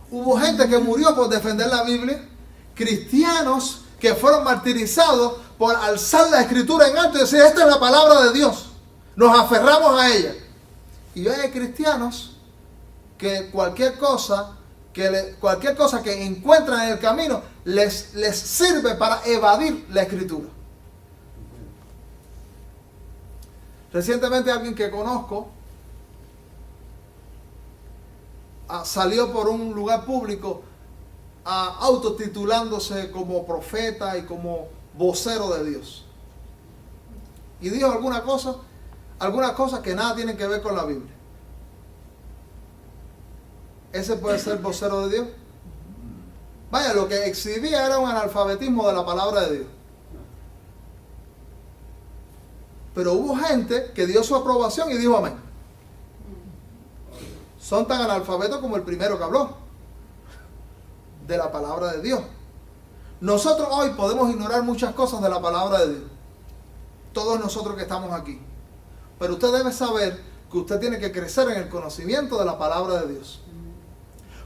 Hubo gente que murió por defender la Biblia, cristianos que fueron martirizados por alzar la Escritura en alto y decir: esta es la palabra de Dios, nos aferramos a ella. Y hoy hay cristianos que cualquier cosa que encuentran en el camino les sirve para evadir la Escritura. Recientemente alguien que conozco salió por un lugar público autotitulándose como profeta y como vocero de Dios. Y dijo algunas cosas que nada tienen que ver con la Biblia. ¿Ese puede ser vocero de Dios? Vaya, lo que exhibía era un analfabetismo de la palabra de Dios. Pero hubo gente que dio su aprobación y dijo amén. Son tan analfabetos como el primero que habló de la palabra de Dios. Nosotros hoy podemos ignorar muchas cosas de la palabra de Dios. Todos nosotros que estamos aquí. Pero usted debe saber que usted tiene que crecer en el conocimiento de la palabra de Dios.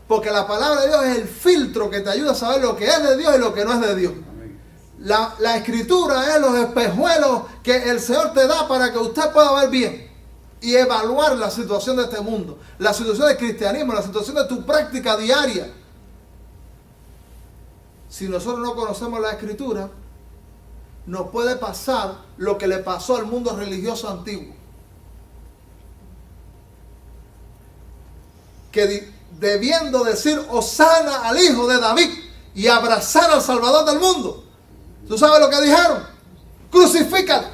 Porque la palabra de Dios es el filtro que te ayuda a saber lo que es de Dios y lo que no es de Dios. La Escritura es los espejuelos que el Señor te da para que usted pueda ver bien y evaluar la situación de este mundo, la situación del cristianismo, la situación de tu práctica diaria. Si nosotros no conocemos la Escritura, nos puede pasar lo que le pasó al mundo religioso antiguo. Que debiendo decir Hosana al Hijo de David y abrazar al Salvador del mundo, ¿tú sabes lo que dijeron? Crucifícalo.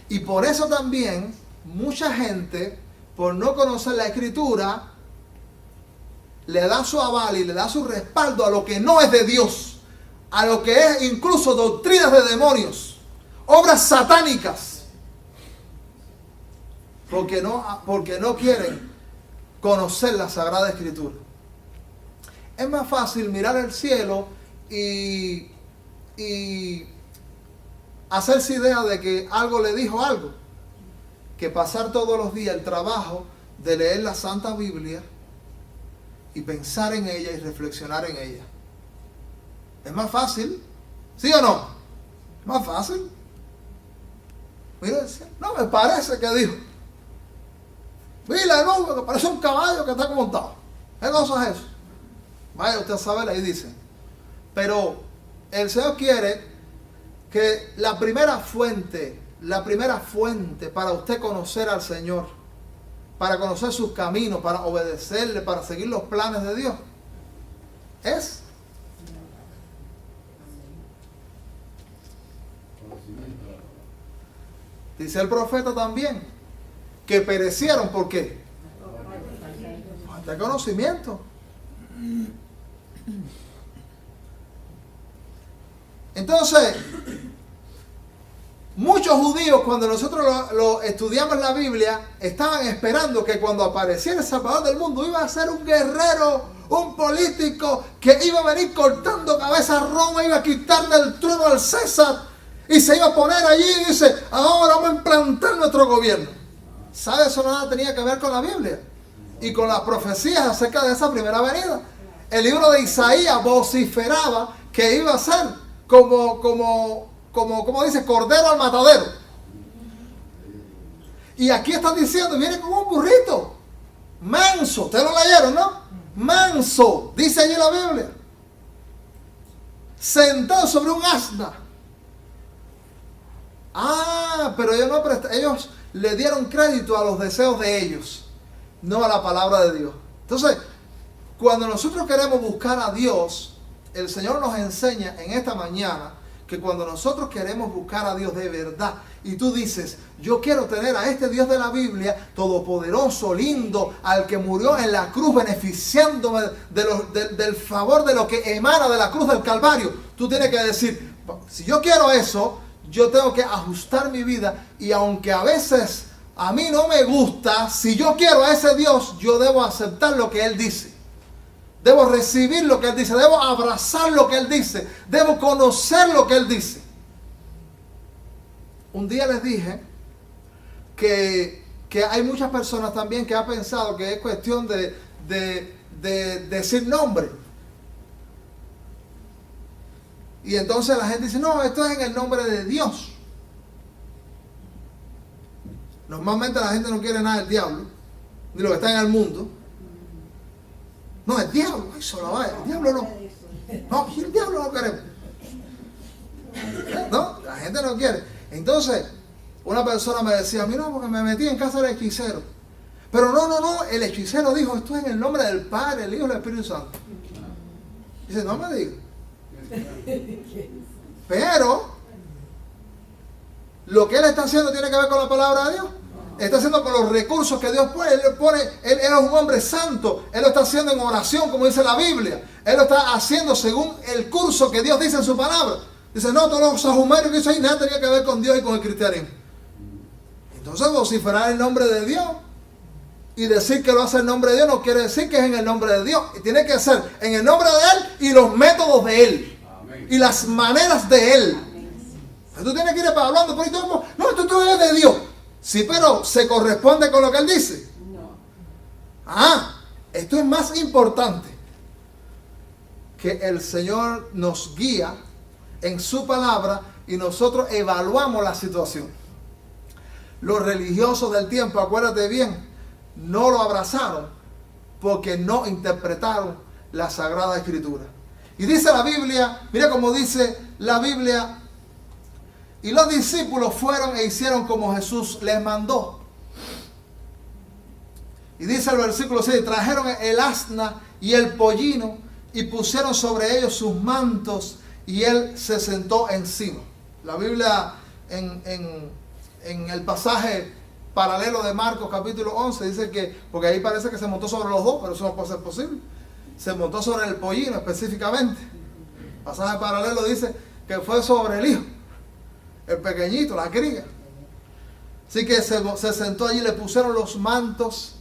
Y por eso también mucha gente, por no conocer la Escritura, le da su aval y le da su respaldo a lo que no es de Dios, a lo que es incluso doctrinas de demonios, obras satánicas, porque no quieren conocer la Sagrada Escritura. Es más fácil mirar el cielo y hacerse idea de que algo le dijo algo, que pasar todos los días el trabajo de leer la Santa Biblia y pensar en ella y reflexionar en ella. Es más fácil, ¿sí o no? Más fácil. Mira, no me parece que dijo. Mira la nube que parece un caballo que está montado. ¿Qué cosa es eso? Vaya, usted sabe, ahí dice. Pero el Señor quiere que la primera fuente para usted conocer al Señor, para conocer sus caminos, para obedecerle, para seguir los planes de Dios, es dice el profeta también que perecieron. ¿Por qué? Falta de conocimiento. Entonces, muchos judíos, cuando nosotros lo estudiamos la Biblia, estaban esperando que cuando apareciera el Salvador del mundo iba a ser un guerrero, un político que iba a venir cortando cabezas a Roma, iba a quitarle el trono al César y se iba a poner allí y dice: ahora vamos a implantar nuestro gobierno. ¿Sabe? Eso nada tenía que ver con la Biblia y con las profecías acerca de esa primera venida. El libro de Isaías vociferaba que iba a ser como dice, cordero al matadero. Y aquí están diciendo: viene como un burrito manso. Ustedes lo leyeron, ¿no? manso, dice allí la Biblia, sentado sobre un asna. Pero ellos le dieron crédito a los deseos de ellos, no a la palabra de Dios. Entonces, cuando nosotros queremos buscar a Dios, el Señor nos enseña en esta mañana que cuando nosotros queremos buscar a Dios de verdad, y tú dices, yo quiero tener a este Dios de la Biblia, todopoderoso, lindo, al que murió en la cruz, beneficiándome del favor de lo que emana de la cruz del Calvario, tú tienes que decir, si yo quiero eso, yo tengo que ajustar mi vida, y aunque a veces a mí no me gusta, si yo quiero a ese Dios, yo debo aceptar lo que Él dice. Debo recibir lo que Él dice, debo abrazar lo que Él dice, debo conocer lo que Él dice. Un día les dije que hay muchas personas también que han pensado que es cuestión de decir nombre. Y entonces la gente dice, no, esto es en el nombre de Dios. Normalmente la gente no quiere nada del diablo, ni lo que está en el mundo. No, el diablo, eso lo vaya, el diablo no. No, el diablo no queremos. No, la gente no quiere. Entonces, una persona me decía, mira, porque me metí en casa del hechicero. Pero no, el hechicero dijo, esto es en el nombre del Padre, el Hijo y el Espíritu Santo. Dice, no me digas. Pero, lo que él está haciendo tiene que ver con la palabra de Dios. Está haciendo con los recursos que Dios pone. Él es un hombre santo. Él lo está haciendo en oración, como dice la Biblia. Él lo está haciendo según el curso que Dios dice en su palabra. Dice, no, todos los sahumerios que hizo ahí nada tenía que ver con Dios y con el cristianismo. Entonces, vociferar el nombre de Dios y decir que lo hace en nombre de Dios no quiere decir que es en el nombre de Dios. Y tiene que ser en el nombre de Él y los métodos de Él. Amén. Y las maneras de Él. Entonces, tú tienes que ir hablando por ahí todo. No, esto es de Dios. Sí, pero ¿se corresponde con lo que Él dice? No. Esto es más importante. Que el Señor nos guía en su palabra y nosotros evaluamos la situación. Los religiosos del tiempo, acuérdate bien, no lo abrazaron porque no interpretaron la Sagrada Escritura. Y dice la Biblia, mira cómo dice la Biblia, y los discípulos fueron e hicieron como Jesús les mandó. Y dice el versículo 6, trajeron el asna y el pollino y pusieron sobre ellos sus mantos y Él se sentó encima. La Biblia en el pasaje paralelo de Marcos capítulo 11 dice que, porque ahí parece que se montó sobre los dos, pero eso no puede ser posible. Se montó sobre el pollino específicamente. El pasaje paralelo dice que fue sobre el hijo, el pequeñito, la cría. Así que se sentó allí, le pusieron los mantos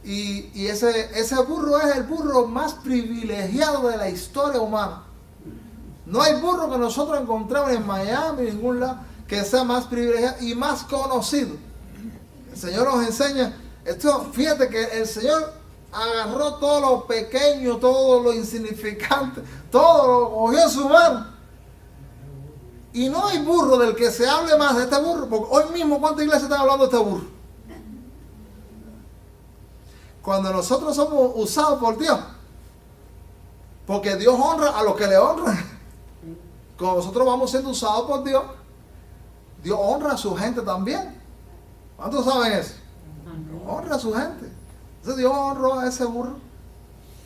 y ese burro es el burro más privilegiado de la historia humana. No hay burro que nosotros encontremos en Miami, en ningún lado, que sea más privilegiado y más conocido. El Señor nos enseña esto. Fíjate que el Señor agarró todo lo pequeño, todo lo insignificante, todo lo cogió en su mano. Y no hay burro del que se hable más de este burro, porque hoy mismo ¿cuántas iglesias están hablando de este burro? Cuando nosotros somos usados por Dios, porque Dios honra a los que le honran. Cuando nosotros vamos siendo usados por Dios, Dios honra a su gente también. ¿Cuántos saben eso? Honra a su gente. Entonces Dios honró a ese burro.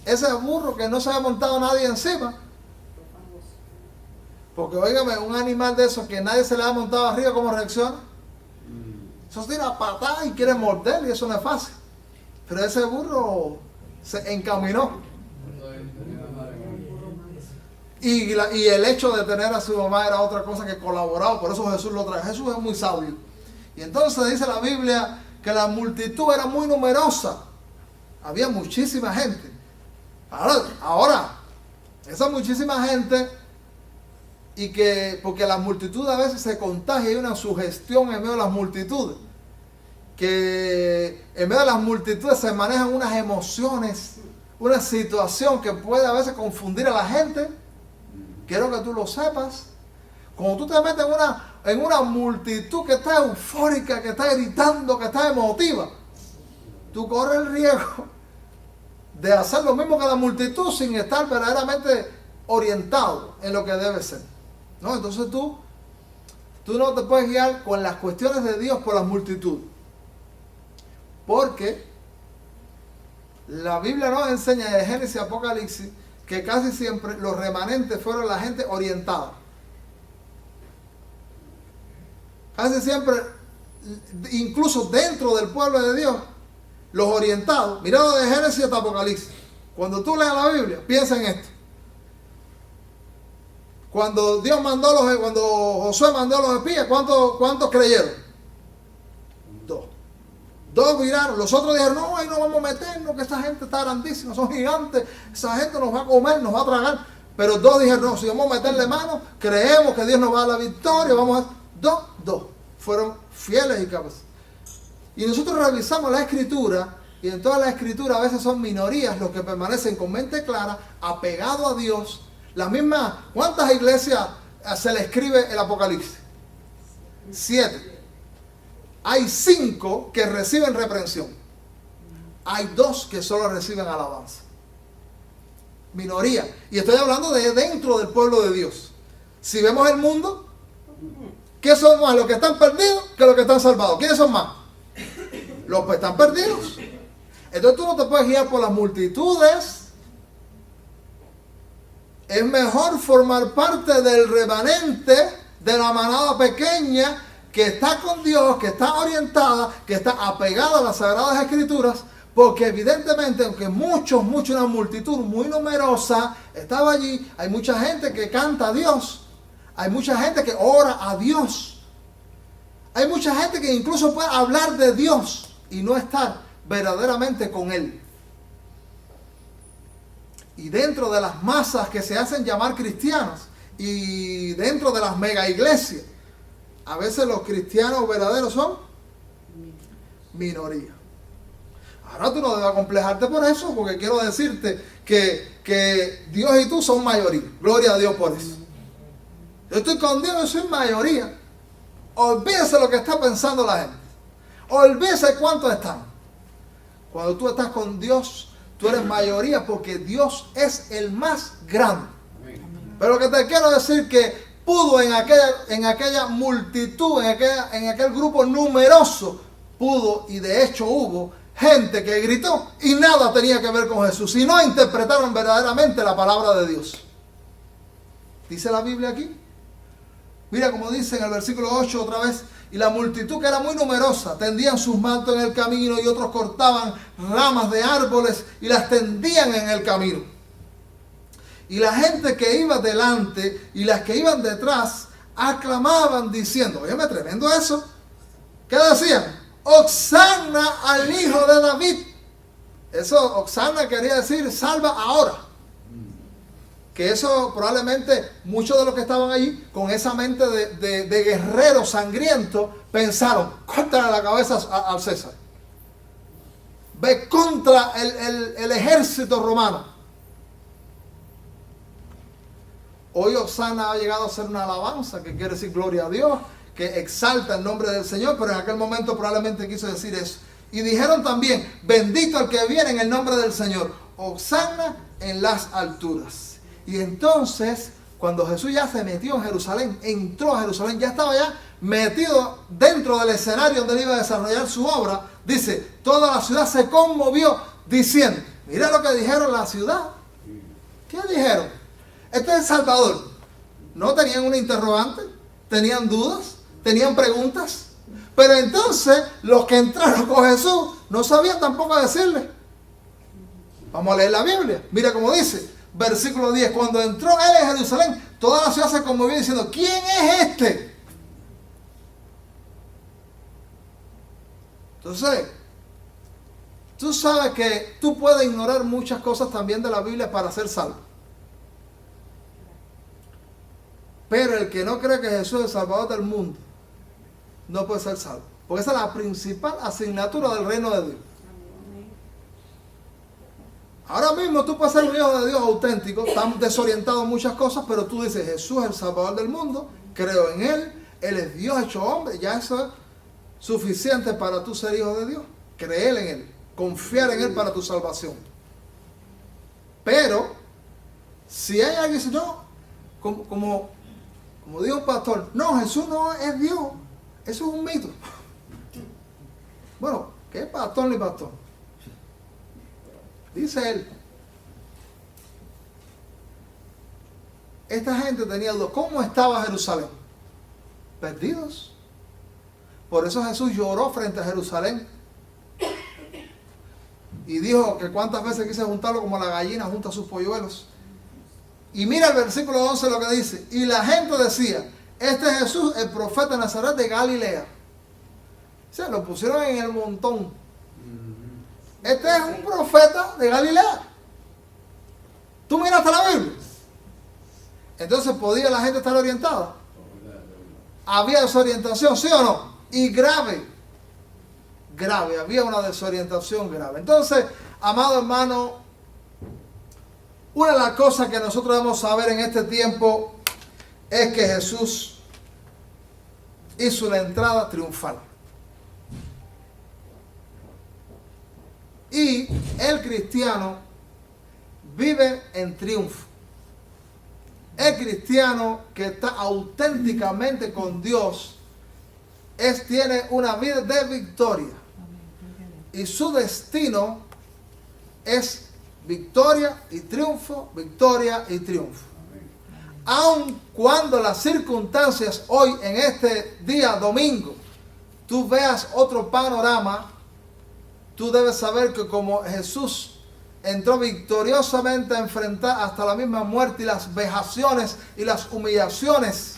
Ese burro que no se había montado nadie encima. Porque óigame, un animal de esos que nadie se le ha montado arriba, ¿cómo reacciona? Eso tira patada y quiere morder y eso no es fácil. Pero ese burro se encaminó. Y el hecho de tener a su mamá era otra cosa que colaboraba, por eso Jesús lo trae. Jesús es muy sabio. Y entonces dice la Biblia que la multitud era muy numerosa. Había muchísima gente. Ahora esa muchísima gente, porque la multitud a veces se contagia, hay una sugestión en medio de las multitudes. Que en medio de las multitudes se manejan unas emociones, una situación que puede a veces confundir a la gente. Quiero que tú lo sepas. Cuando tú te metes en una multitud que está eufórica, que está gritando, que está emotiva, tú corres el riesgo de hacer lo mismo que la multitud sin estar verdaderamente orientado en lo que debe ser. ¿No? Entonces tú no te puedes guiar con las cuestiones de Dios por la multitud. Porque la Biblia nos enseña de Génesis y Apocalipsis que casi siempre los remanentes fueron la gente orientada. Casi siempre, incluso dentro del pueblo de Dios, los orientados, mirado de Génesis hasta Apocalipsis. Cuando tú leas la Biblia, piensa en esto. Cuando Josué mandó a los espías, ¿cuántos creyeron? Dos viraron. Los otros dijeron, no, ahí no vamos a meternos, que esa gente está grandísima, son gigantes, esa gente nos va a comer, nos va a tragar. Pero dos dijeron, no, si vamos a meterle mano, creemos que Dios nos va a dar la victoria, vamos a... Dos fueron fieles y capaces. Y nosotros revisamos la Escritura, y en toda la Escritura a veces son minorías los que permanecen con mente clara, apegado a Dios. Las mismas, ¿cuántas iglesias se le escribe el Apocalipsis? 7. Hay 5 que reciben reprensión. Hay 2 que solo reciben alabanza. Minoría. Y estoy hablando de dentro del pueblo de Dios. Si vemos el mundo, ¿qué son más? ¿Los que están perdidos que los que están salvados? ¿Quiénes son más? Los que están perdidos. Entonces tú no te puedes guiar por las multitudes. Es mejor formar parte del remanente, de la manada pequeña, que está con Dios, que está orientada, que está apegada a las Sagradas Escrituras, porque evidentemente, aunque una multitud muy numerosa estaba allí, hay mucha gente que canta a Dios, hay mucha gente que ora a Dios, hay mucha gente que incluso puede hablar de Dios y no estar verdaderamente con Él. Y dentro de las masas que se hacen llamar cristianos y dentro de las mega iglesias, a veces los cristianos verdaderos son minoría. Ahora tú no debes acomplejarte por eso, porque quiero decirte que Dios y tú son mayoría. Gloria a Dios por eso. Yo estoy con Dios, yo soy mayoría. Olvídese lo que está pensando la gente. Olvídese cuántos están. Cuando tú estás con Dios, tú eres mayoría porque Dios es el más grande. Pero lo que te quiero decir que pudo en aquella multitud, en aquel grupo numeroso, pudo y de hecho hubo gente que gritó y nada tenía que ver con Jesús, y no interpretaron verdaderamente la palabra de Dios. Dice la Biblia aquí. Mira como dice en el versículo 8 otra vez. Y la multitud, que era muy numerosa, tendían sus mantos en el camino, y otros cortaban ramas de árboles y las tendían en el camino. Y la gente que iba delante y las que iban detrás aclamaban diciendo, óyeme, tremendo eso. ¿Qué decían? Hosanna al Hijo de David. Eso, Hosanna quería decir salva ahora. Que eso probablemente muchos de los que estaban allí con esa mente de guerrero sangriento pensaron, córtale la cabeza al César. Ve contra el ejército romano. Hoy Hosanna ha llegado a ser una alabanza que quiere decir gloria a Dios, que exalta el nombre del Señor, pero en aquel momento probablemente quiso decir eso. Y dijeron también, bendito el que viene en el nombre del Señor, Hosanna en las alturas. Y entonces, cuando Jesús ya se metió en Jerusalén, entró a Jerusalén, ya estaba ya metido dentro del escenario donde él iba a desarrollar su obra, dice, toda la ciudad se conmovió diciendo, mira lo que dijeron la ciudad. ¿Qué dijeron? Este es el Salvador. ¿No tenían una interrogante? ¿Tenían dudas? ¿Tenían preguntas? Pero entonces los que entraron con Jesús no sabían tampoco decirle. Vamos a leer la Biblia. Mira cómo dice, versículo 10. Cuando entró él en Jerusalén, toda la ciudad se conmovió diciendo, ¿quién es este? Entonces, tú sabes que tú puedes ignorar muchas cosas también de la Biblia para ser salvo. Pero el que no cree que Jesús es el Salvador del mundo, no puede ser salvo. Porque esa es la principal asignatura del reino de Dios. Ahora mismo tú puedes ser un hijo de Dios auténtico, estás desorientado en muchas cosas, pero tú dices, Jesús es el Salvador del mundo, creo en Él, Él es Dios hecho hombre, ya eso es suficiente para tú ser hijo de Dios. Creer en Él, confiar en Él para tu salvación. Pero, si hay alguien que dice, no, como dijo un pastor, no, Jesús no es Dios, eso es un mito. Bueno, ¿qué pastor ni pastor? Dice él, esta gente tenía dudas. ¿Cómo estaba Jerusalén? Perdidos. Por eso Jesús lloró frente a Jerusalén y dijo que cuántas veces quise juntarlo como la gallina junta sus polluelos. Y mira el versículo 11 lo que dice, y la gente decía, este es Jesús, el profeta de Nazaret de Galilea. O sea, lo pusieron en el montón. Este es un profeta de Galilea. ¿Tú miraste la Biblia? Entonces, ¿podía la gente estar orientada? Había desorientación, ¿sí o no? Y grave, había una desorientación grave. Entonces, amado hermano, una de las cosas que nosotros debemos saber en este tiempo es que Jesús hizo la entrada triunfal. Y el cristiano vive en triunfo. El cristiano que está auténticamente con Dios tiene una vida de victoria. Y su destino es victoria y triunfo, victoria y triunfo. Aun cuando las circunstancias hoy en este día domingo tú veas otro panorama, tú debes saber que como Jesús entró victoriosamente a enfrentar hasta la misma muerte y las vejaciones y las humillaciones,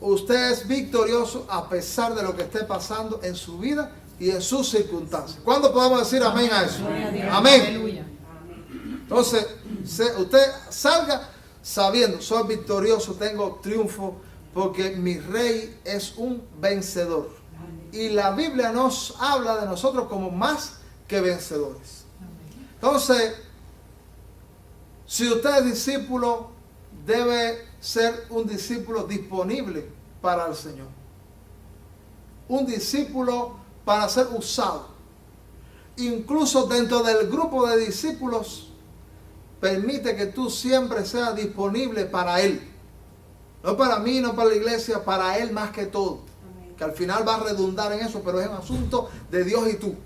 usted es victorioso a pesar de lo que esté pasando en su vida y en sus circunstancias. ¿Cuándo podemos decir amén a eso? Amén. Entonces, usted salga sabiendo, soy victorioso, tengo triunfo, porque mi rey es un vencedor. Y la Biblia nos habla de nosotros como más que vencedores. Entonces, si usted es discípulo, debe ser un discípulo disponible para el Señor. Un discípulo para ser usado. Incluso dentro del grupo de discípulos, permite que tú siempre seas disponible para Él. No para mí, no para la iglesia, para Él más que todo. Amén. Que al final va a redundar en eso, pero es un asunto de Dios y tú.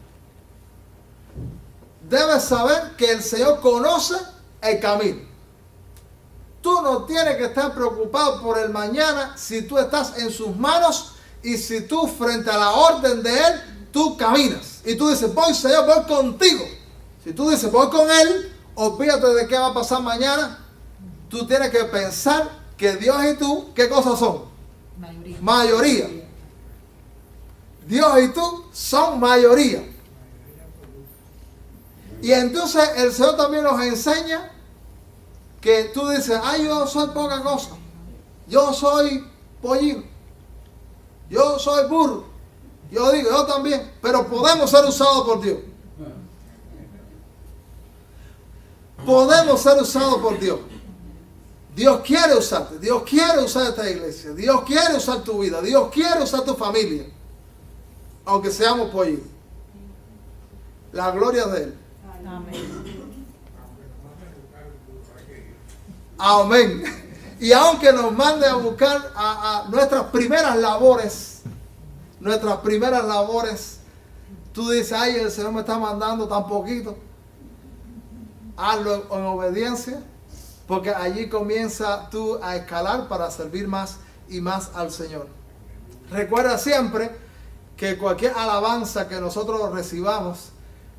Debes saber que el Señor conoce el camino. Tú no tienes que estar preocupado por el mañana si tú estás en sus manos y si tú frente a la orden de Él, tú caminas. Y tú dices, voy Señor, voy contigo. Si tú dices, voy con Él, olvídate de qué va a pasar mañana. Tú tienes que pensar que Dios y tú, ¿qué cosas son? Mayoría. Dios y tú son mayoría. Y entonces el Señor también nos enseña que tú dices, ay, yo soy poca cosa. Yo soy pollino. Yo soy burro. Yo digo, yo también. Pero podemos ser usados por Dios. Podemos ser usados por Dios. Dios quiere usarte. Dios quiere usar esta iglesia. Dios quiere usar tu vida. Dios quiere usar tu familia. Aunque seamos pollitos. La gloria de Él. Amén. Amén. Y aunque nos mande a buscar a nuestras primeras labores, tú dices, ay, el Señor me está mandando tan poquito. Hazlo en obediencia, porque allí comienza tú a escalar para servir más y más al Señor. Recuerda siempre que cualquier alabanza que nosotros recibamos,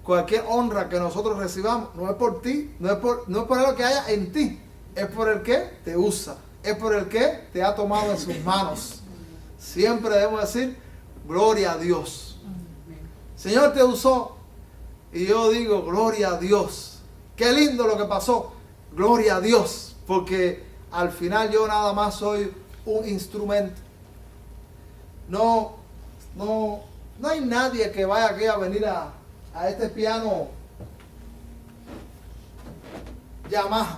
cualquier honra que nosotros recibamos, no es por ti, no es por lo que haya en ti, es por el que te usa, es por el que te ha tomado en sus manos. Siempre debemos decir, gloria a Dios. Señor te usó, y yo digo, gloria a Dios. Qué lindo lo que pasó, gloria a Dios, porque al final yo nada más soy un instrumento. No hay nadie que vaya aquí a venir a este piano Yamaha.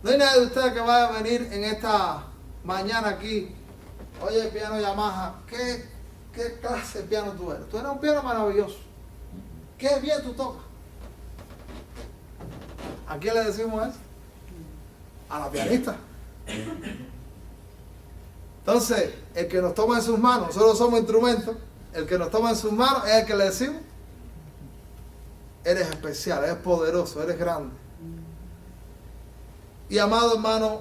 No hay nadie de ustedes que vaya a venir en esta mañana aquí. Oye, piano Yamaha, ¿qué clase de piano tú eres? Tú eres un piano maravilloso. Qué bien tú tocas. ¿A quién le decimos eso? A la pianista. Entonces, el que nos toma en sus manos, nosotros somos instrumentos, el que nos toma en sus manos es el que le decimos, eres especial, eres poderoso, eres grande. Y amado hermano,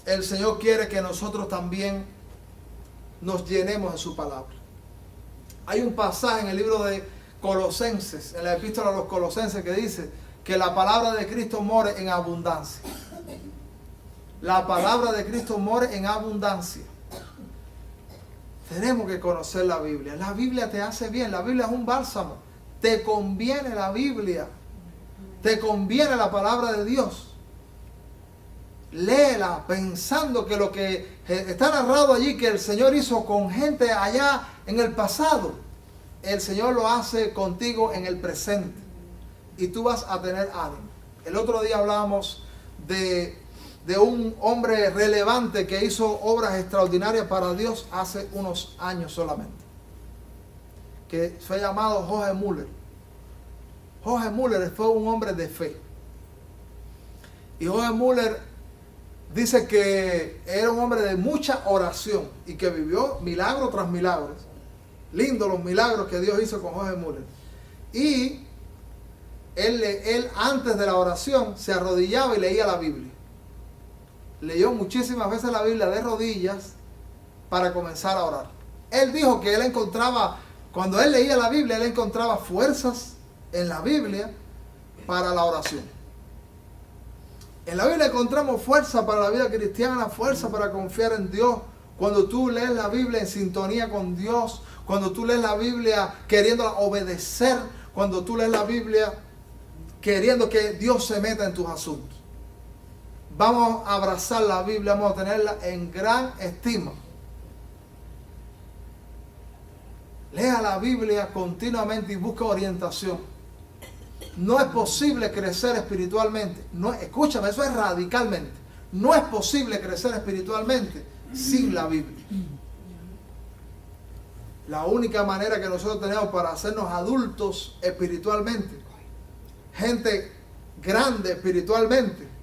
el Señor quiere que nosotros también nos llenemos de su palabra. Hay un pasaje en el libro de Colosenses, en la epístola a los Colosenses, que dice que la palabra de Cristo more en abundancia. La palabra de Cristo more en abundancia. Tenemos que conocer la Biblia. La Biblia te hace bien, la Biblia es un bálsamo. Te conviene la Biblia, te conviene la palabra de Dios. Léela pensando que lo que está narrado allí, que el Señor hizo con gente allá en el pasado, el Señor lo hace contigo en el presente. Y tú vas a tener ánimo. El otro día hablábamos de un hombre relevante que hizo obras extraordinarias para Dios hace unos años solamente, que fue llamado Jorge Müller. Jorge Müller fue un hombre de fe. Y Jorge Müller dice que era un hombre de mucha oración y que vivió milagro tras milagros. Lindos los milagros que Dios hizo con Jorge Müller. Y él antes de la oración se arrodillaba y leía la Biblia. Leyó muchísimas veces la Biblia de rodillas para comenzar a orar. Él dijo que él encontraba, cuando él leía la Biblia, él encontraba fuerzas en la Biblia para la oración. En la Biblia encontramos fuerza para la vida cristiana, fuerza para confiar en Dios. Cuando tú lees la Biblia en sintonía con Dios, cuando tú lees la Biblia queriendo obedecer, cuando tú lees la Biblia queriendo que Dios se meta en tus asuntos. Vamos a abrazar la Biblia, vamos a tenerla en gran estima. Lea la Biblia continuamente y busca orientación. No es posible crecer espiritualmente. No, escúchame, eso es radicalmente. No es posible crecer espiritualmente sin la Biblia. La única manera que nosotros tenemos para hacernos adultos espiritualmente, gente grande espiritualmente,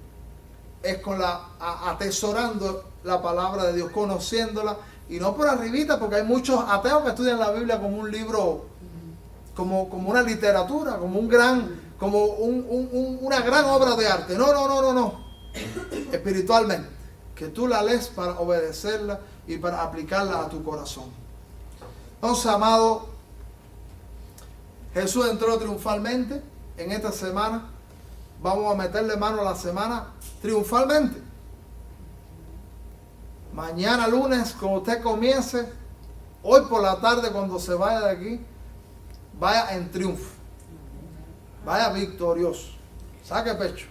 es atesorando la palabra de Dios, conociéndola, y no por arribita, porque hay muchos ateos que estudian la Biblia como un libro, como una literatura, como una gran obra de arte. No. Espiritualmente, que tú la lees para obedecerla y para aplicarla a tu corazón. Entonces, amado, Jesús entró triunfalmente en esta semana. Vamos a meterle mano a la semana triunfalmente. Mañana lunes, cuando usted comience, hoy por la tarde cuando se vaya de aquí, vaya en triunfo. Vaya victorioso. Saque pecho.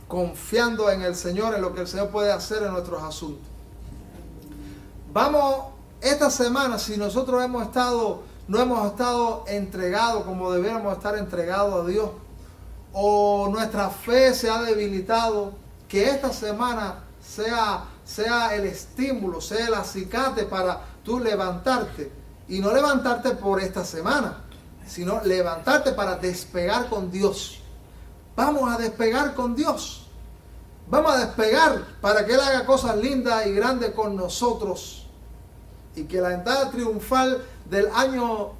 Confiando en el Señor, en lo que el Señor puede hacer en nuestros asuntos. Vamos, esta semana, si nosotros no hemos estado entregados como debiéramos estar entregados a Dios, o nuestra fe se ha debilitado, que esta semana sea el estímulo, sea el acicate para tú levantarte. Y no levantarte por esta semana, sino levantarte para despegar con Dios. Vamos a despegar con Dios. Vamos a despegar para que Él haga cosas lindas y grandes con nosotros. Y que la entrada triunfal del año,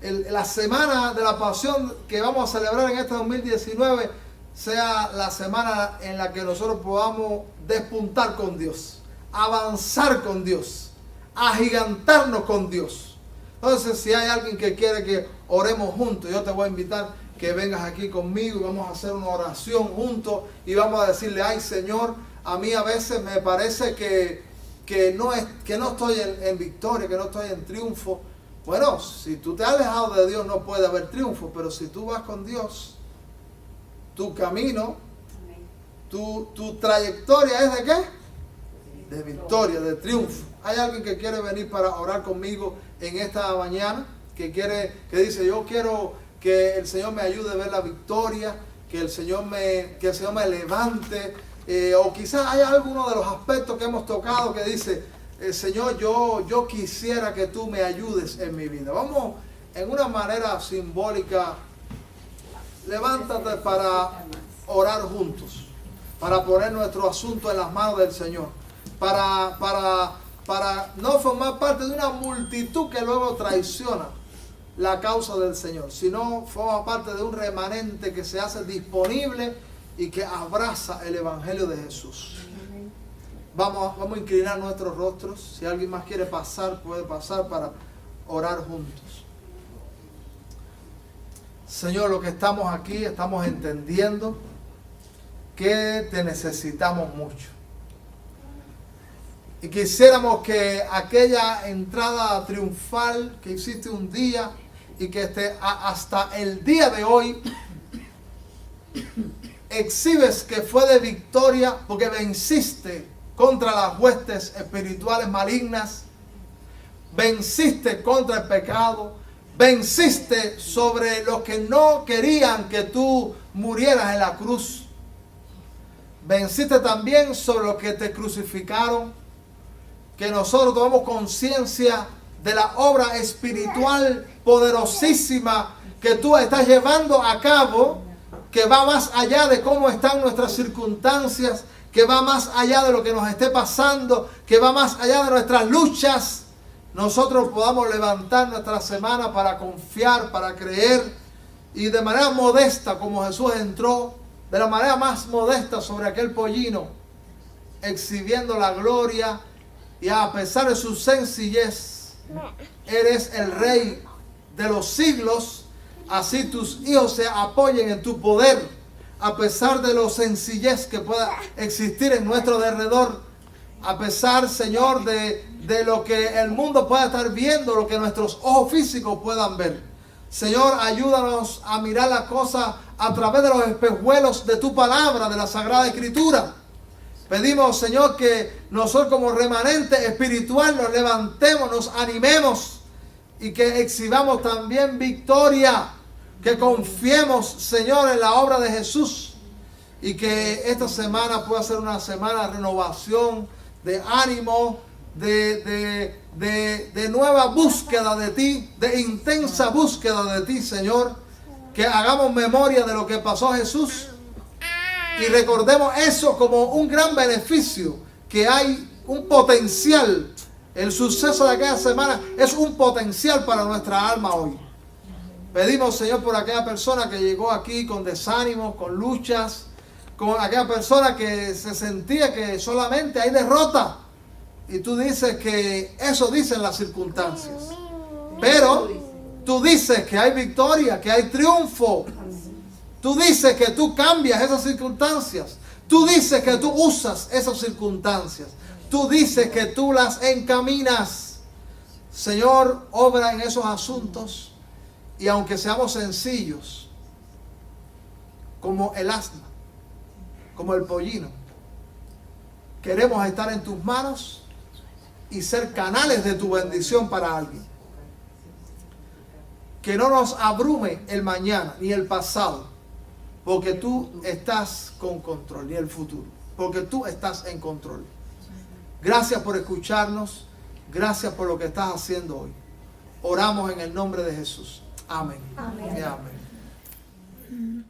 la semana de la pasión que vamos a celebrar en este 2019, sea la semana en la que nosotros podamos despuntar con Dios, avanzar con Dios, agigantarnos con Dios. Entonces, si hay alguien que quiere que oremos juntos, yo te voy a invitar que vengas aquí conmigo y vamos a hacer una oración juntos y vamos a decirle: ay Señor, a mí a veces me parece que no estoy en victoria, que no estoy en triunfo. Bueno, si tú te has alejado de Dios no puede haber triunfo, pero si tú vas con Dios, tu camino, tu trayectoria es de ¿qué? De victoria, de triunfo. Hay alguien que quiere venir para orar conmigo en esta mañana, que dice: yo quiero que el Señor me ayude a ver la victoria, que el Señor me levante. O quizás hay alguno de los aspectos que hemos tocado que dice: Señor, yo quisiera que tú me ayudes en mi vida. Vamos, en una manera simbólica, levántate para orar juntos, para poner nuestro asunto en las manos del Señor, para no formar parte de una multitud que luego traiciona la causa del Señor, sino forma parte de un remanente que se hace disponible y que abraza el Evangelio de Jesús. Vamos a inclinar nuestros rostros. Si alguien más quiere pasar, puede pasar para orar juntos. Señor, lo que estamos aquí, estamos entendiendo que te necesitamos mucho. Y quisiéramos que aquella entrada triunfal que hiciste un día y que hasta el día de hoy exhibes que fue de victoria porque venciste contra las huestes espirituales malignas, venciste contra el pecado, venciste sobre los que no querían que tú murieras en la cruz, venciste también sobre los que te crucificaron, que nosotros tomamos conciencia de la obra espiritual poderosísima que tú estás llevando a cabo, que va más allá de cómo están nuestras circunstancias, que va más allá de lo que nos esté pasando, que va más allá de nuestras luchas. Nosotros podamos levantar nuestra semana para confiar, para creer, y de manera modesta, como Jesús entró, de la manera más modesta sobre aquel pollino, exhibiendo la gloria, y a pesar de su sencillez, eres el Rey de los siglos. Así tus hijos se apoyen en tu poder, a pesar de la sencillez que pueda existir en nuestro derredor, a pesar, Señor, de lo que el mundo pueda estar viendo, lo que nuestros ojos físicos puedan ver. Señor, ayúdanos a mirar las cosas a través de los espejuelos de tu palabra, de la Sagrada Escritura. Pedimos, Señor, que nosotros como remanente espiritual nos levantemos, nos animemos y que exhibamos también victoria, que confiemos, Señor, en la obra de Jesús, y que esta semana pueda ser una semana de renovación, de ánimo, de nueva búsqueda de ti, de intensa búsqueda de ti, Señor. Que hagamos memoria de lo que pasó a Jesús y recordemos eso como un gran beneficio, que hay un potencial. El suceso de aquella semana es un potencial para nuestra alma hoy. Pedimos, Señor, por aquella persona que llegó aquí con desánimo, con luchas, con aquella persona que se sentía que solamente hay derrota. Y tú dices que eso dicen las circunstancias. Pero tú dices que hay victoria, que hay triunfo. Tú dices que tú cambias esas circunstancias. Tú dices que tú usas esas circunstancias. Tú dices que tú las encaminas. Señor, obra en esos asuntos. Y aunque seamos sencillos, como el asna, como el pollino, queremos estar en tus manos y ser canales de tu bendición para alguien. Que no nos abrume el mañana ni el pasado, porque tú estás con control, ni el futuro, porque tú estás en control. Gracias por escucharnos, gracias por lo que estás haciendo hoy. Oramos en el nombre de Jesús. Amén. Amén. Amén.